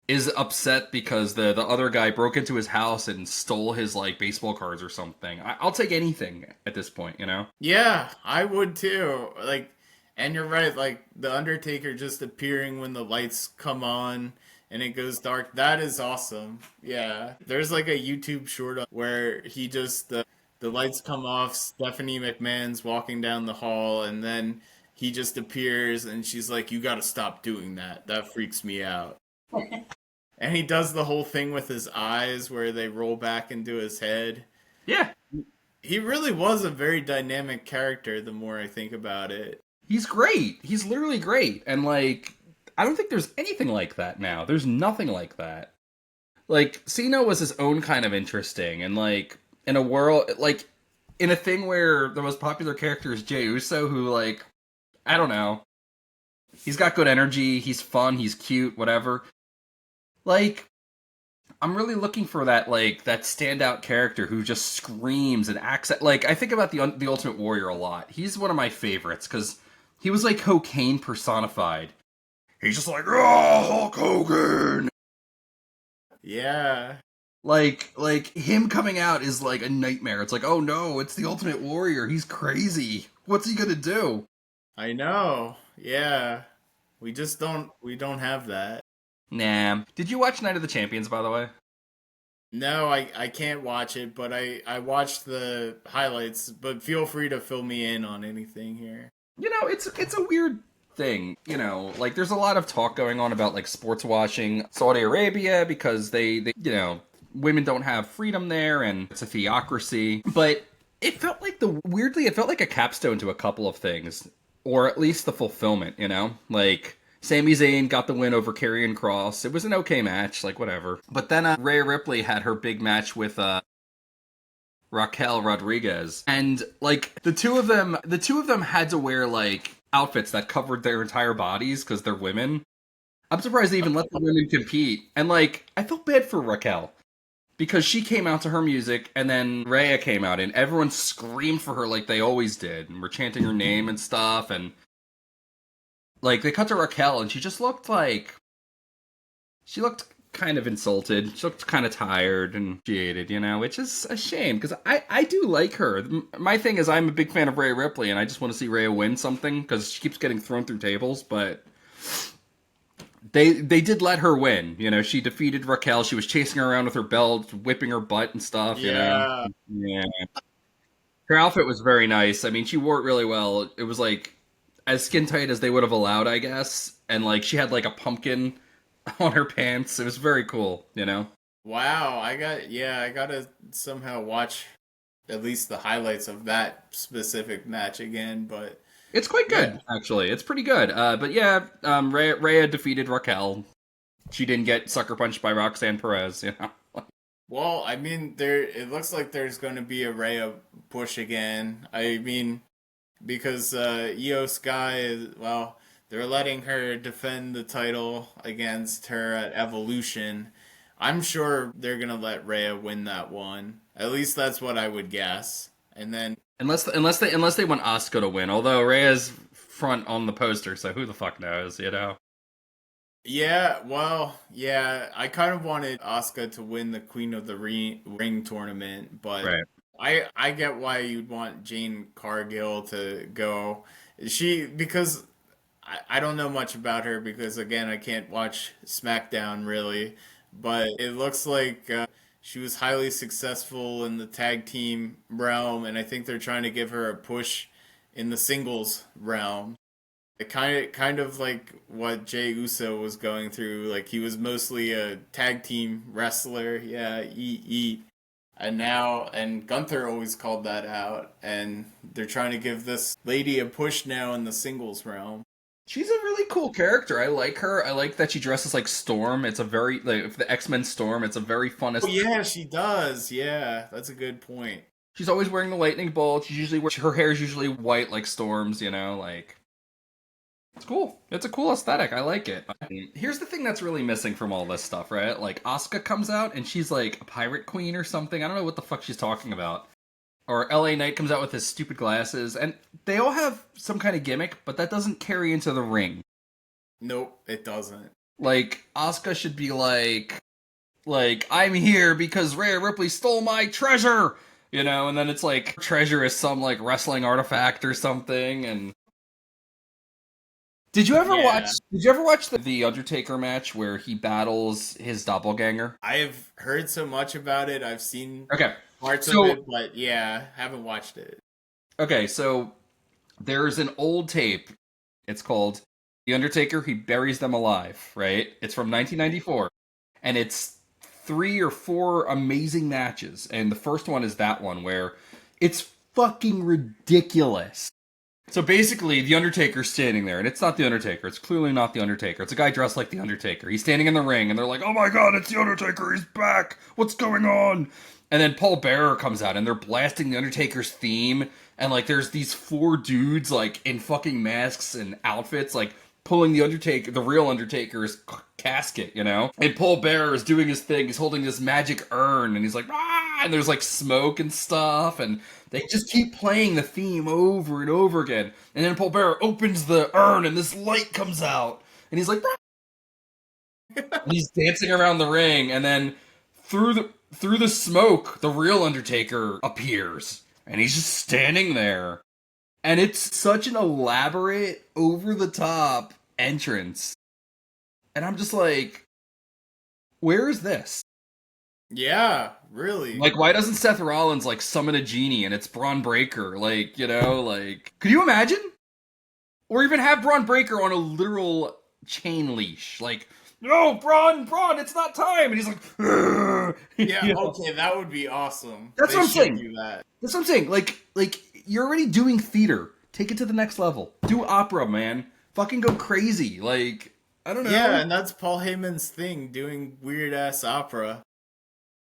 is upset because the other guy broke into his house and stole his like baseball cards or something. I'll take anything at this point. Yeah, I would too. Like, and you're right. Like the Undertaker just appearing when the lights come on and it goes dark. That is awesome. Yeah, there's like a YouTube short where he just the lights come off. Stephanie McMahon's walking down the hall, and then he just appears, and she's like, "You got to stop doing that. That freaks me out." And he does the whole thing with his eyes where they roll back into his head. Yeah, He really was a very dynamic character the more I think about it. he's great. He's literally great, and like I don't think there's anything like that now. There's nothing like that. Like Cena was his own kind of interesting, and like in a world like in a thing where the most popular character is Jey Uso, who, like, I don't know. He's got good energy, he's fun, he's cute, whatever. Like, I'm really looking for that, like, that standout character who just screams and acts like, I think about the Ultimate Warrior a lot. He's one of my favorites, because he was like cocaine personified. He's just like, oh, Hulk Hogan! Yeah. Like him coming out is like a nightmare. It's like, oh no, it's the Ultimate Warrior. He's crazy. What's he gonna do? I know. Yeah. We don't have that. Nah. Did you watch Night of the Champions, by the way? No, I can't watch it, but I watched the highlights, but feel free to fill me in on anything here. You know, it's a weird thing. You know, like there's a lot of talk going on about like sports washing Saudi Arabia because they women don't have freedom there and it's a theocracy. But it felt like it felt like a capstone to a couple of things, or at least the fulfillment. You know, like. Sami Zayn got the win over Karrion Kross. It was an okay match, like whatever. But then Rhea Ripley had her big match with Raquel Rodriguez, and like the two of them had to wear like outfits that covered their entire bodies because they're women. I'm surprised they even let the women compete. And like I felt bad for Raquel because she came out to her music, and then Rhea came out, and everyone screamed for her like they always did, and were chanting her name and stuff, and. Like, they cut to Raquel, and she just looked like... She looked kind of insulted. She looked kind of tired and jaded, you know? Which is a shame, because I do like her. My thing is, I'm a big fan of Rhea Ripley, and I just want to see Rhea win something, because she keeps getting thrown through tables, but... They did let her win, you know? She defeated Raquel. She was chasing her around with her belt, whipping her butt and stuff, you know? Yeah. Her outfit was very nice. I mean, she wore it really well. It was, like... as skin tight as they would have allowed, I guess. And like she had like a pumpkin on her pants. It was very cool, you know? Wow, I gotta somehow watch at least the highlights of that specific match again, but It's quite good, actually. It's pretty good. But yeah, Rhea defeated Raquel. She didn't get sucker punched by Roxanne Perez, you know? well, I mean, it looks like there's going to be a Rhea push again. I mean, because Io Sky is, well, they're letting her defend the title against her at Evolution. I'm sure they're gonna let Rhea win that one. At least that's what I would guess. And then Unless they want Asuka to win, although Rhea's front on the poster, so who the fuck knows, you know? yeah, well, yeah, I kind of wanted Asuka to win the Queen of the Ring tournament, but Right. I get why you'd want Jane Cargill to go. Because I don't know much about her because again I can't watch SmackDown really, but it looks like she was highly successful in the tag team realm, and I think they're trying to give her a push in the singles realm. It kind of like what Jey Uso was going through. Like he was mostly a tag team wrestler. Yeah, eat. And Gunther always called that out, and they're trying to give this lady a push now in the singles realm. She's a really cool character. I like her. I like that she dresses like Storm. It's a very like the X-Men Storm. It's a very fun. Oh yeah, she does. Yeah, that's a good point. She's always wearing the lightning bolt. Her hair is usually white like Storm's. You know, like it's cool. It's a cool aesthetic. I like it. Here's the thing that's really missing from all this stuff, right? Like Asuka comes out and she's like a pirate queen or something. I don't know what the fuck she's talking about. Or LA Knight comes out with his stupid glasses, and they all have some kind of gimmick, but that doesn't carry into the ring. Nope, it doesn't. Like, Asuka should be like, I'm here because Rhea Ripley stole my treasure! You know, and then it's like, treasure is some, like, wrestling artifact or something, and... Did you ever watch the Undertaker match where he battles his doppelganger? I've heard so much about it. I've seen Okay. parts of it, but yeah, haven't watched it. Okay, so there's an old tape. It's called The Undertaker, He Buries Them Alive, right? It's from 1994. And it's 3 or 4 amazing matches. And the first one is that one where it's fucking ridiculous. So basically, the Undertaker's standing there, and it's not the Undertaker. It's clearly not the Undertaker. It's a guy dressed like the Undertaker. He's standing in the ring, and they're like, "Oh my God, it's the Undertaker! He's back! What's going on?" And then Paul Bearer comes out, and they're blasting the Undertaker's theme, and like, there's these four dudes like in fucking masks and outfits, like pulling the Undertaker, the real Undertaker's casket, you know? And Paul Bearer is doing his thing. He's holding this magic urn, and he's like, ah! And there's like smoke and stuff, and they just keep playing the theme over and over again. And then Paul Bearer opens the urn, and this light comes out, and he's like, ah! And he's dancing around the ring, and then through the smoke, the real Undertaker appears, and he's just standing there. And it's such an elaborate, over-the-top entrance. And I'm just like, where is this? Yeah, really. Like, why doesn't Seth Rollins, like, summon a genie and it's Braun Breaker? Like, you know, like... Could you imagine? Or even have Braun Breaker on a literal chain leash. Like, no, Braun, it's not time! And he's like... Yeah, you know? okay, that would be awesome. That's what I'm saying. Do that. That's what I'm saying. Like, you're already doing theater. Take it to the next level. Do opera, man. Fucking go crazy. Like, I don't know. Yeah, and that's Paul Heyman's thing, doing weird-ass opera.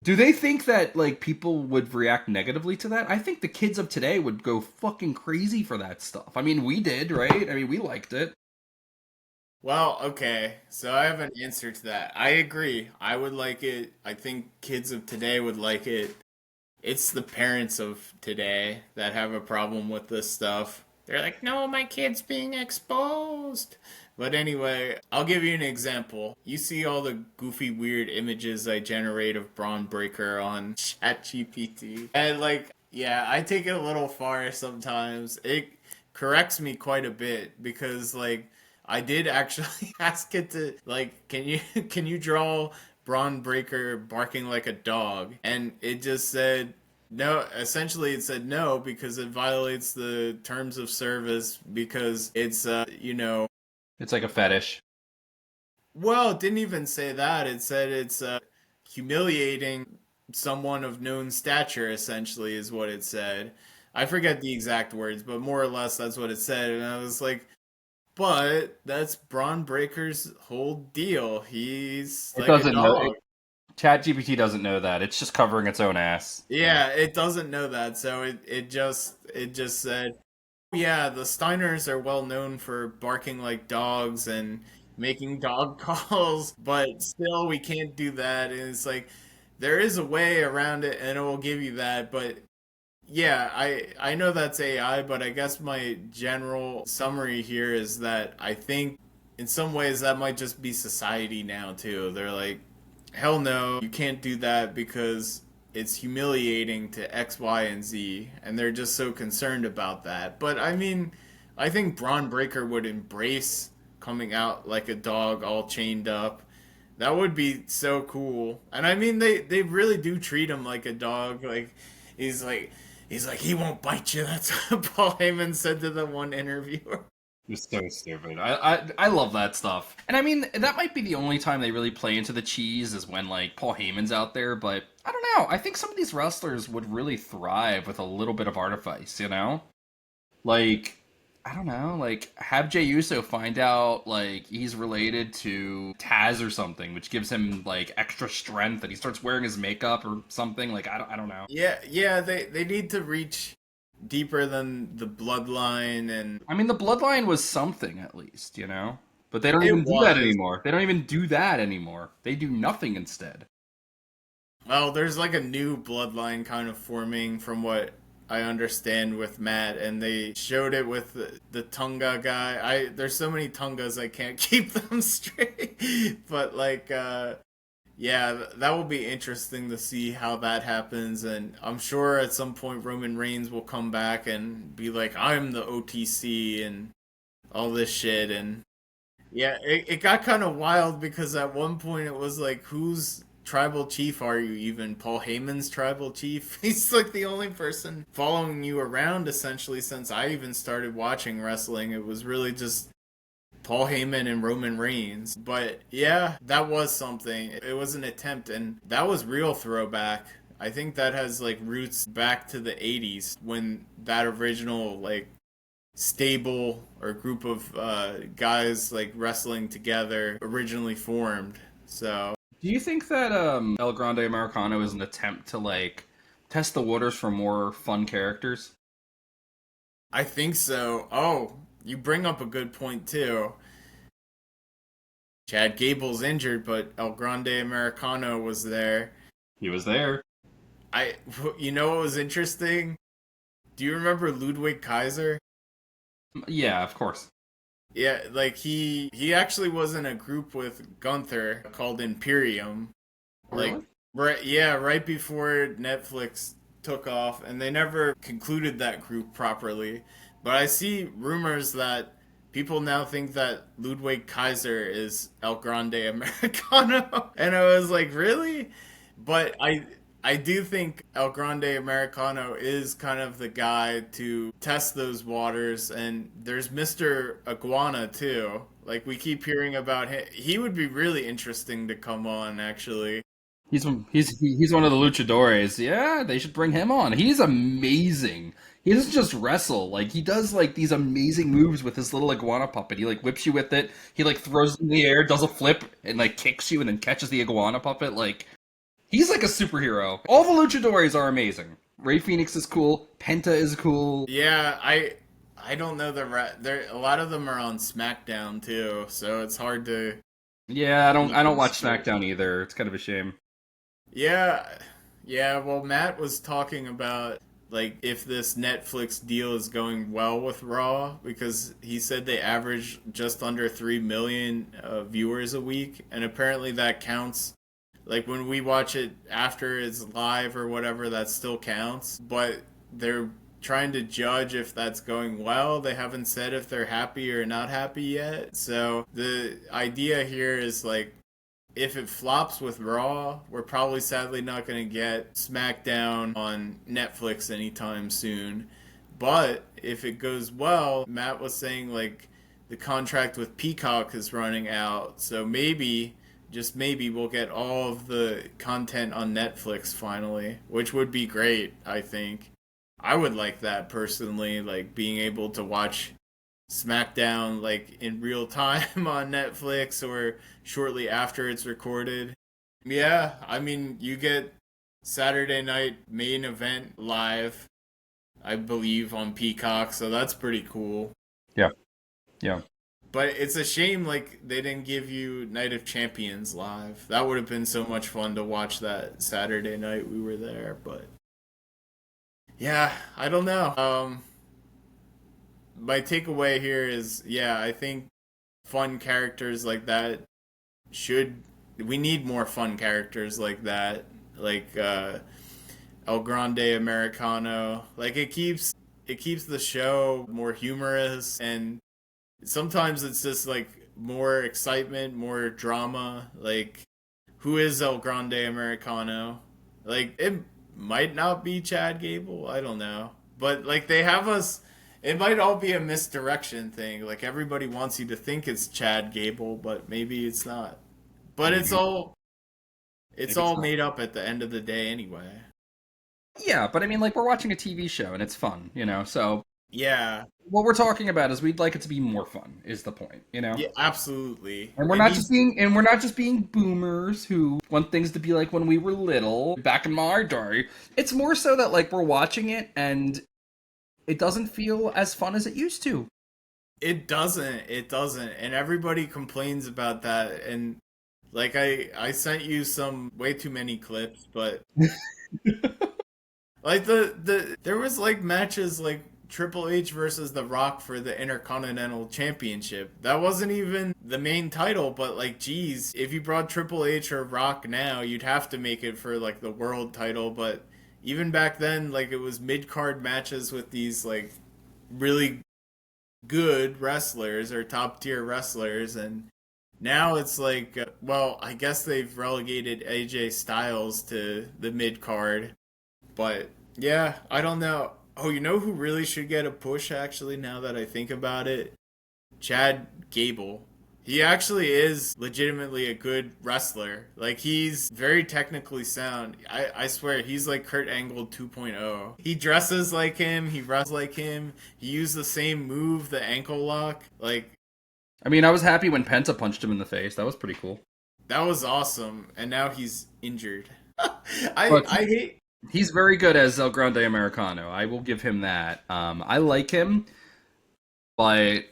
Do they think that, like, people would react negatively to that? I think the kids of today would go fucking crazy for that stuff. I mean, we did, right? I mean, we liked it. Well, okay, so I have an answer to that. I agree. I would like it. I think kids of today would like it. It's the parents of today that have a problem with this stuff. They're like, no, my kid's being exposed. But anyway, I'll give you an example. You see all the goofy, weird images I generate of Braun Breaker on ChatGPT. And like, yeah, I take it a little far sometimes. It corrects me quite a bit because like, I did actually ask it to like, can you draw Braun Breaker barking like a dog? And it just said no. Essentially, it said no because it violates the terms of service because it's It's like a fetish. well, it didn't even say that. It said it's humiliating someone of known stature. Essentially, is what it said. I forget the exact words, but more or less that's what it said. And I was like, but that's Braun Breaker's whole deal. He's It like a doesn't know. dog. ChatGPT doesn't know that. It's just covering its own ass. Yeah, it doesn't know that, so it just said, yeah, the Steiners are well known for barking like dogs and making dog calls, but still we can't do that. And it's like there is a way around it, and it will give you that. But yeah, I know that's AI, but I guess my general summary here is that I think in some ways that might just be society now too. They're like, hell no, you can't do that because it's humiliating to X, Y, and Z, and they're just so concerned about that. But I mean, I think Braun Breaker would embrace coming out like a dog all chained up. That would be so cool. And I mean, they really do treat him like a dog. Like he's like he won't bite you. That's what Paul Heyman said to the one interviewer. It's so stupid. I love that stuff. And I mean, that might be the only time they really play into the cheese is when, like, Paul Heyman's out there, but I don't know. I think some of these wrestlers would really thrive with a little bit of artifice, you know? Like, I don't know, like, have Jey Uso find out, like, he's related to Taz or something, which gives him, like, extra strength, and he starts wearing his makeup or something. Like, I don't know. Yeah, they need to reach deeper than the bloodline. And I mean, the bloodline was something, at least, you know? But they don't it even do that was. anymore. They don't even do that anymore. They do nothing instead. Well, there's like a new bloodline kind of forming from what I understand with Matt, and they showed it with the Tunga guy. There's so many Tungas I can't keep them straight. But like yeah, that will be interesting to see how that happens, and I'm sure at some point Roman Reigns will come back and be like, I'm the OTC and all this shit. And yeah, it got kind of wild because at one point it was like, whose tribal chief are you even? Paul Heyman's tribal chief? He's like the only person following you around essentially since I even started watching wrestling. It was really just Paul Heyman and Roman Reigns. But yeah, that was something. It was an attempt, and that was real throwback. I think that has like roots back to the 80s when that original like stable or group of guys like wrestling together originally formed. So Do you think that El Grande Americano is an attempt to like test the waters for more fun characters? I think so. Oh, you bring up a good point too. Chad Gable's injured, but El Grande Americano was there. He was there. I, you know what was interesting? Do you remember Ludwig Kaiser? Yeah, of course. Yeah, like he actually was in a group with Gunther called Imperium. Like Really? right, yeah, right before Netflix took off, and they never concluded that group properly. But I see rumors that people now think that Ludwig Kaiser is El Grande Americano, and I was like, really? But I do think El Grande Americano is kind of the guy to test those waters, and there's Mr. Iguana too. Like we keep hearing about him. He would be really interesting to come on, actually. He's one of the luchadores. Yeah, they should bring him on. He's amazing. He doesn't just wrestle. Like he does like these amazing moves with his little iguana puppet. He like whips you with it. He like throws it in the air, does a flip, and like kicks you, and then catches the iguana puppet. Like he's like a superhero. All the luchadores are amazing. Ray Phoenix is cool. Penta is cool. Yeah, I don't know there a lot of them are on SmackDown too, so it's hard to Yeah, keep I don't them watch straight. SmackDown either. It's kind of a shame. Yeah, yeah. Well, Matt was talking about like if this Netflix deal is going well with Raw because he said they average just under 3 million viewers a week, and apparently that counts. Like when we watch it after it's live or whatever, that still counts. But they're trying to judge if that's going well. They haven't said if they're happy or not happy yet. So the idea here is like if it flops with Raw, we're probably sadly not going to get SmackDown on Netflix anytime soon. But if it goes well, Matt was saying like the contract with Peacock is running out, so maybe just maybe we'll get all of the content on Netflix finally, which would be great, I think. I would like that personally, like being able to watch SmackDown like in real time on Netflix or shortly after it's recorded. Yeah, I mean, you get Saturday night main event live, I believe, on Peacock, so that's pretty cool. Yeah, yeah. But it's a shame like they didn't give you Night of Champions live. That would have been so much fun to watch that Saturday night we were there, but yeah, I don't know. My takeaway here is yeah, I think fun characters like that should we need more fun characters like that, like El Grande Americano. Like it keeps the show more humorous, and sometimes it's just like more excitement, more drama. Like who is El Grande Americano? Like it might not be Chad Gable, I don't know. But like they have us it might all be a misdirection thing. Like everybody wants you to think it's Chad Gable, but maybe it's not. But Maybe it's maybe it's all not. made up at the end of the day anyway. Yeah, but I mean, like we're watching a TV show and it's fun, you know. So Yeah. what we're talking about is we'd like it to be more fun. Is the point, you know? Yeah, absolutely. And It needs we're not just being boomers who want things to be like when we were little back in my day. It's more so that like we're watching it and it doesn't feel as fun as it used to. it doesn't. It doesn't. And everybody complains about that and like I sent you some way too many clips, but like there was like matches like Triple H versus The Rock for the Intercontinental Championship. That wasn't even the main title, but like geez, if you brought Triple H or Rock now, you'd have to make it for like the world title, but even back then like it was mid-card matches with these like really good wrestlers or top tier wrestlers and now it's like well, I guess they've relegated AJ Styles to the mid card but yeah, I don't know. Oh, you know who really should get a push actually now that I think about it? Chad Gable. He actually is legitimately a good wrestler. Like, he's very technically sound. I swear, he's like Kurt Angle 2.0. He dresses like him, he wrestles like him, he used the same move, the ankle lock. Like, I mean, I was happy when Penta punched him in the face. That was pretty cool. that was awesome. And now he's injured. But I hate. he's very good as El Grande Americano. I will give him that. I like him, but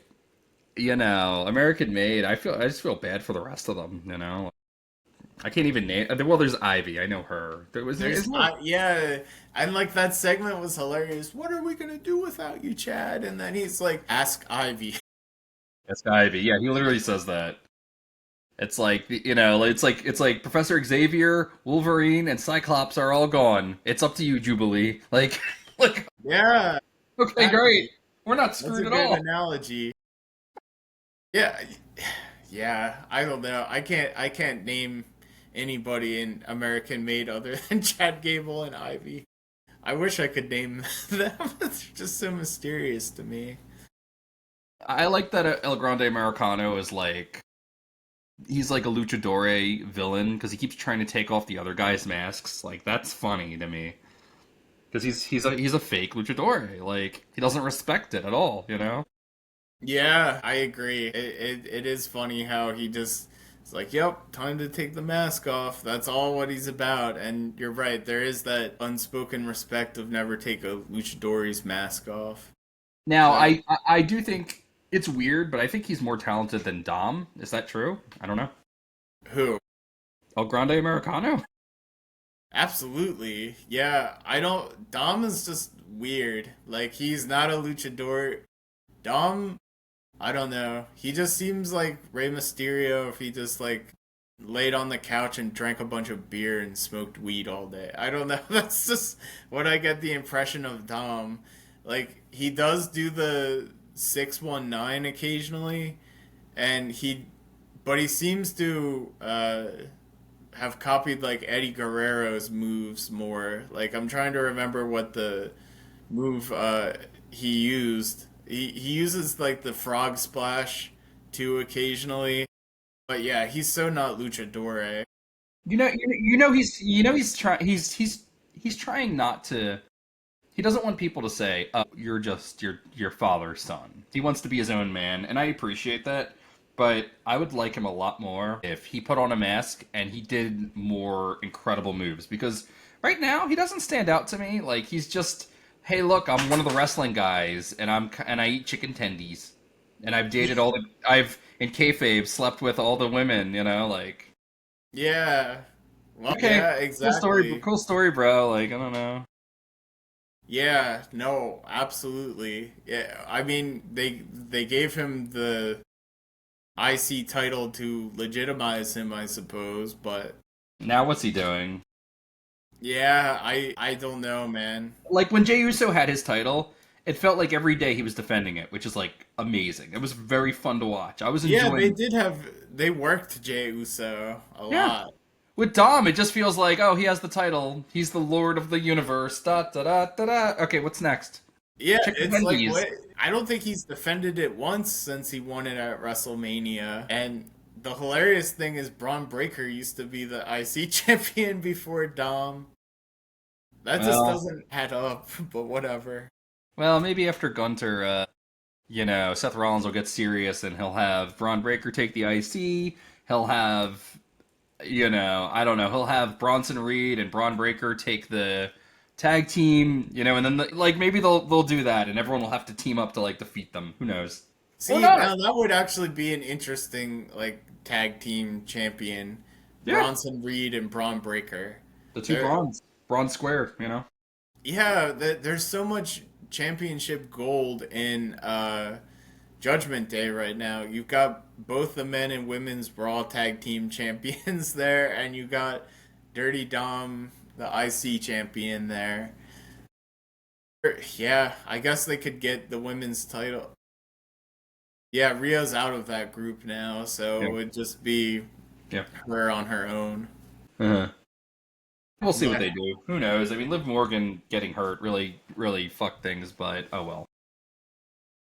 American made. I just feel bad for the rest of them. I can't even name. Well, there's Ivy. I know her. Yeah, and like that segment was hilarious. What are we gonna do without you, Chad? And then he's like, "Ask Ivy." That's Ivy. Yeah, he literally says that. It's like it's like Professor Xavier, Wolverine, and Cyclops are all gone. It's up to you, Jubilee. Like, like Yeah, okay, exactly. great. We're not That's screwed a at good all. analogy. Yeah, yeah. I don't know. I can't name anybody in American Made other than Chad Gable and Ivy. I wish I could name them. They're just so mysterious to me. I like that El Grande Americano is like he's like a luchador villain because he keeps trying to take off the other guy's masks. Like that's funny to me because he's a fake luchador. Like he doesn't respect it at all. Yeah, I agree. It is funny how he just it's like, yep, time to take the mask off. That's all what he's about. And you're right, there is that unspoken respect of never take a luchadori's mask off. Now So I do think it's weird, but I think he's more talented than Dom. Is that true? I don't know. who? El Grande Americano. Absolutely. Yeah, I don't Dom is just weird. Like he's not a luchador. Dom, I don't know. He just seems like Rey Mysterio if he just like laid on the couch and drank a bunch of beer and smoked weed all day. I don't know. That's just what I get the impression of Dom. Like he does do the 619 occasionally and he seems to have copied like Eddie Guerrero's moves more. Like I'm trying to remember what the move he used. He uses like the frog splash too occasionally. But yeah, he's so not luchador. He's trying. He's trying not to. He doesn't want people to say, "Oh, you're just your father's son." He wants to be his own man, and I appreciate that. But I would like him a lot more if he put on a mask and he did more incredible moves. Because right now he doesn't stand out to me. Like he's just, "Hey, look, I'm one of the wrestling guys, and I eat chicken tendies, and I've in kayfabe slept with all the women." Like Yeah. Well, okay, yeah, exactly. cool story, bro. Like I don't know. Yeah, no, absolutely. Yeah, I mean they gave him the IC title to legitimize him, I suppose, but Now what's he doing? yeah, I don't know, man. Like when Jey Uso had his title, it felt like every day he was defending it, which is like amazing. It was very fun to watch. I was Yeah, enjoying. they worked Jey Uso a Yeah. lot. With Dom, it just feels like, oh, he has the title. He's the Lord of the Universe. Da da da da da. Okay, what's next? Yeah, Chicken it's like tendies. what I don't think he's defended it once since he won it at WrestleMania. And the hilarious thing is Braun Breaker used to be the IC champion before Dom. That just Well, doesn't add up, but whatever. well, maybe after Gunther, Seth Rollins will get serious and he'll have Braun Breaker take the IC. He'll have, I don't know. He'll have Bronson Reed and Braun Breaker take the tag team, and then like maybe they'll do that, and everyone will have to team up to like defeat them. Who knows? Or See, not? now that would actually be an interesting like tag team champion. Yeah, Bronson Reed and Braun Breaker. the two They're bronze square. Yeah, there's so much championship gold in Judgment Day right now. You've got both the men and women's Raw tag team champions there, and you got Dirty Dom, the IC champion there. Yeah, I guess they could get the women's title. Yeah, Rhea's out of that group now, so Yeah, it would just be yeah. her on her own. Uh-huh. We'll see what Yeah. they do. Who knows? I mean, Liv Morgan getting hurt really, really fucked things, but oh well.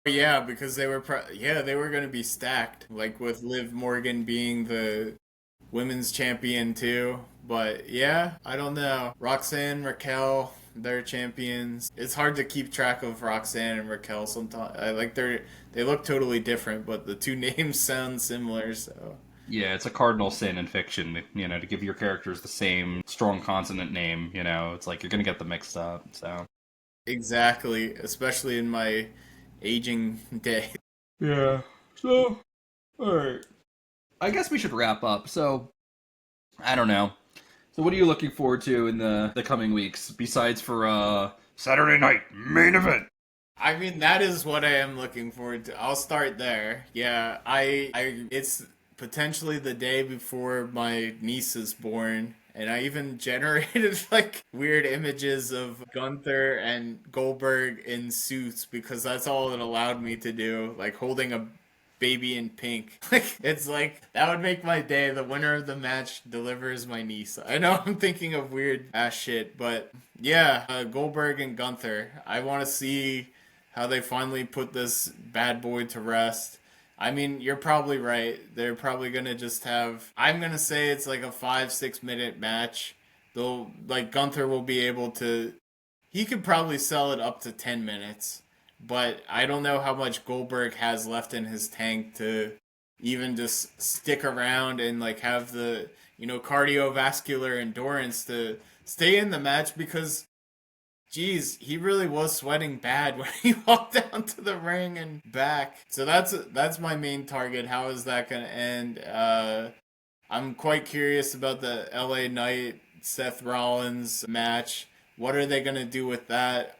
Yeah, because they were going to be stacked, like with Liv Morgan being the women's champion too. But yeah, I don't know. Roxanne, Raquel, they're champions. It's hard to keep track of Roxanne and Raquel sometimes. They look totally different, but the two names sound similar, so Yeah, it's a cardinal sin in fiction, to give your characters the same strong consonant name, it's like you're gonna get them mixed up, so. exactly, especially in my aging day. Yeah. So, alright. I guess we should wrap up. So, I don't know. So what are you looking forward to in the coming weeks, besides for Saturday night main event? I mean, that is what I am looking forward to. I'll start there. Yeah, it's potentially the day before my niece is born, and I even generated like weird images of Gunther and Goldberg in suits because that's all it allowed me to do, like holding a baby in pink. Like it's like that would make my day. The winner of the match delivers my niece. I know I'm thinking of weird ass shit, but yeah, Goldberg and Gunther. I want to see how they finally put this bad boy to rest. I mean, you're probably right. They're probably gonna just have. I'm gonna say it's like a 5-6 minute match. They'll like Gunther will be able to. He could probably sell it up to 10 minutes, but I don't know how much Goldberg has left in his tank to even just stick around and like have the cardiovascular endurance to stay in the match because geez, he really was sweating bad when he walked down to the ring and back. So that's my main target. How is that going to end? I'm quite curious about the LA Knight Seth Rollins match. What are they going to do with that?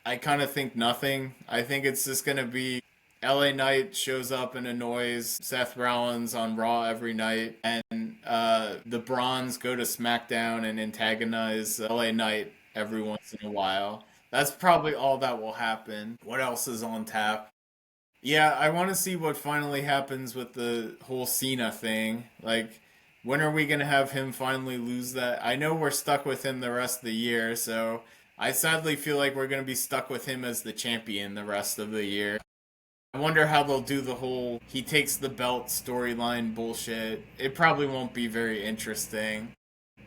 I kind of think nothing. I think it's just going to be LA Knight shows up and annoys Seth Rollins on Raw every night, and the Bronze go to SmackDown and antagonize LA Knight every once in a while. That's probably all that will happen. What else is on tap? Yeah, I want to see what finally happens with the whole Cena thing. Like, when are we going to have him finally lose that? I know we're stuck with him the rest of the year, so I sadly feel like we're going to be stuck with him as the champion the rest of the year. I wonder how they'll do the whole he takes the belt storyline bullshit. It probably won't be very interesting.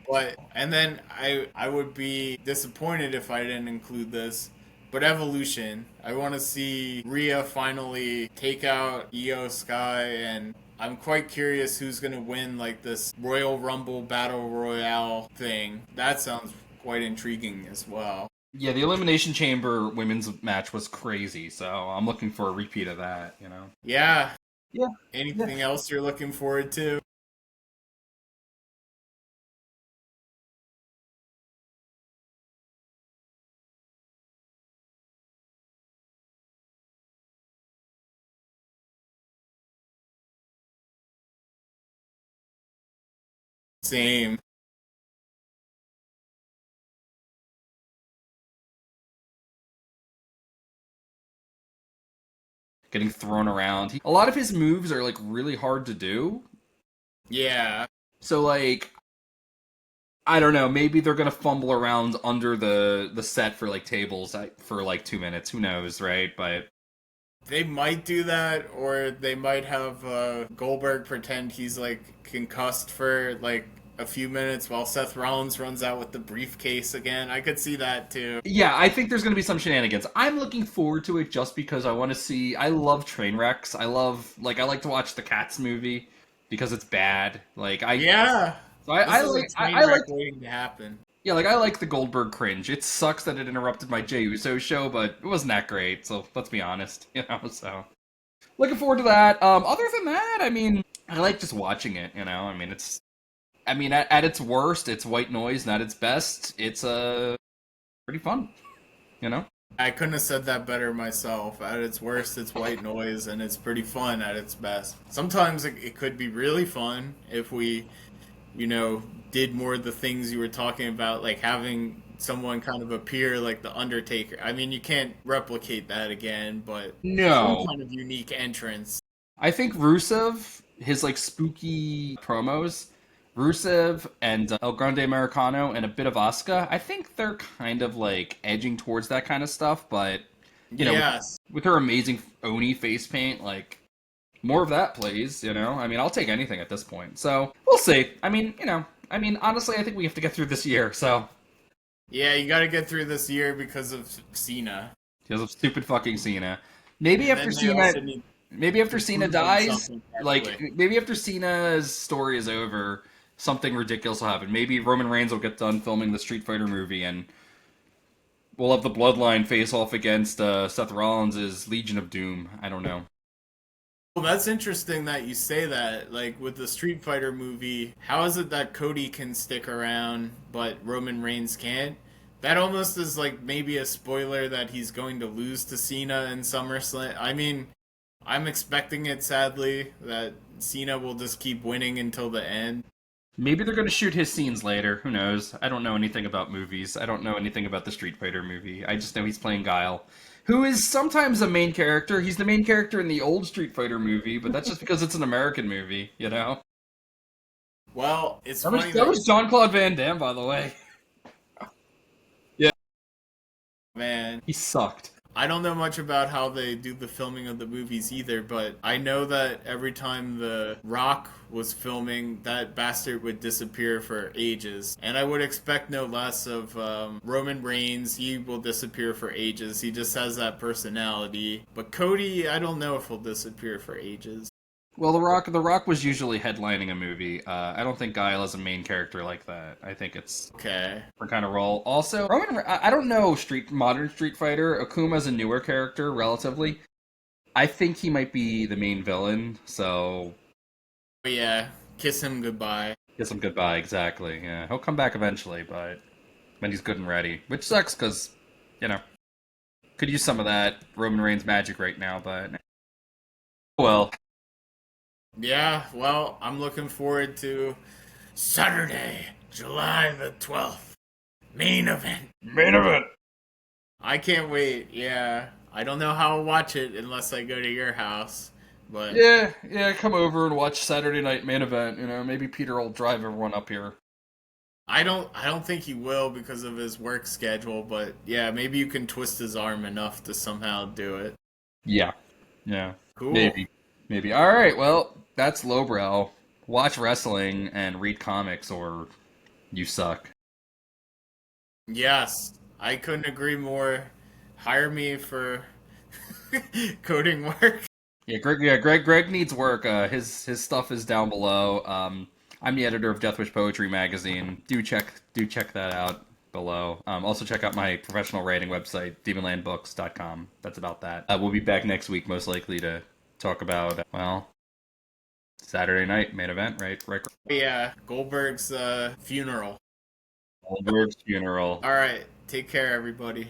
But and then I would be disappointed if I didn't include this. But Evolution, I want to see Rhea finally take out Io Sky, and I'm quite curious who's gonna win like this Royal Rumble Battle Royale thing. That sounds quite intriguing as well. Yeah, the Elimination Chamber women's match was crazy, so I'm looking for a repeat of that. Yeah. Yeah, yeah. Anything else you're looking forward to? Same. Getting thrown around. A lot of his moves are like really hard to do. Yeah. So like I don't know, maybe they're gonna fumble around under the set for like tables for like 2 minutes. Who knows, right? But They might do that, or they might have Goldberg pretend he's like concussed for like a few minutes while Seth Rollins runs out with the briefcase again. I could see that too. yeah, I think there's gonna be some shenanigans. I'm looking forward to it just because I want to see. I love train wrecks. I like to watch the Cats movie because it's bad. Yeah, So this I is a like train I wreck like waiting to happen. Yeah, like I like the Goldberg cringe. It sucks that it interrupted my Jey Uso show, but it wasn't that great. So let's be honest, So looking forward to that. Other than that, I mean, I like just watching it. I mean, at its worst, it's white noise, and at its best, it's pretty fun. You know. I couldn't have said that better myself. At its worst, it's white noise, and it's pretty fun at its best. Sometimes it could be really fun if we did more of the things you were talking about, like having someone kind of appear like the Undertaker. I mean, you can't replicate that again, but some No, kind of unique entrance. I think Rusev, his like spooky promos, Rusev and El Grande Americano and a bit of Asuka, I think they're kind of like edging towards that kind of stuff, but You know, Yes. with her amazing Oni face paint, like more of that, please. I mean, I'll take anything at this point. So we'll see. I mean, honestly, I think we have to get through this year. So Yeah, you got to get through this year because of Cena, because of stupid fucking Cena. Maybe and after then they Cena, also need maybe after to Cena prove them dies, something like correctly. maybe after Cena's story is over, something ridiculous will happen. Maybe Roman Reigns will get done filming the Street Fighter movie, and we'll have the Bloodline face off against Seth Rollins' Legion of Doom. I don't know. Well, that's interesting that you say that. Like with the Street Fighter movie, how is it that Cody can stick around but Roman Reigns can't? That almost is like maybe a spoiler that he's going to lose to Cena in SummerSlam. I mean, I'm expecting it sadly that Cena will just keep winning until the end. Maybe they're going to shoot his scenes later. Who knows? I don't know anything about movies. I don't know anything about the Street Fighter movie. I just know he's playing Guile, who is sometimes a main character. He's the main character in the old Street Fighter movie, but that's just because it's an American movie, you know? Well, it's That was, funny that that you was Jean-Claude Van Damme, by the way. Yeah. man. He sucked. I don't know much about how they do the filming of the movies either, but I know that every time The Rock was filming, that bastard would disappear for ages. And I would expect no less of Roman Reigns. He will disappear for ages. He just has that personality. But Cody, I don't know if he'll disappear for ages. Well, The Rock was usually headlining a movie. I don't think Guile is a main character like that. I think it's Okay. for kind of role. Also, I don't know modern Street Fighter. Akuma's a newer character, relatively. I think he might be the main villain, so But yeah, kiss him goodbye. kiss him goodbye, exactly. Yeah, he'll come back eventually, but when he's good and ready. Which sucks, because, you know, could use some of that Roman Reigns magic right now, but... Well, Yeah, well, I'm looking forward to Saturday, July the 12th. Main event. main event! I can't wait. Yeah. I don't know how I'll watch it unless I go to your house. But Yeah, come over and watch Saturday Night Main Event, maybe Peter will drive everyone up here. I don't think he will because of his work schedule, but yeah, maybe you can twist his arm enough to somehow do it. Yeah, yeah, Cool. maybe. Alright, well, that's lowbrow. Watch wrestling and read comics, or you suck. Yes. I couldn't agree more. Hire me for coding work. Greg needs work. His stuff is down below. I'm the editor of Death Wish Poetry magazine. Do check that out below. Also check out my professional writing website, demonlandbooks.com. That's about that. We'll be back next week, most likely to talk about Saturday night main event, right. Yeah, Goldberg's funeral. Goldberg's funeral. All right. Take care, everybody.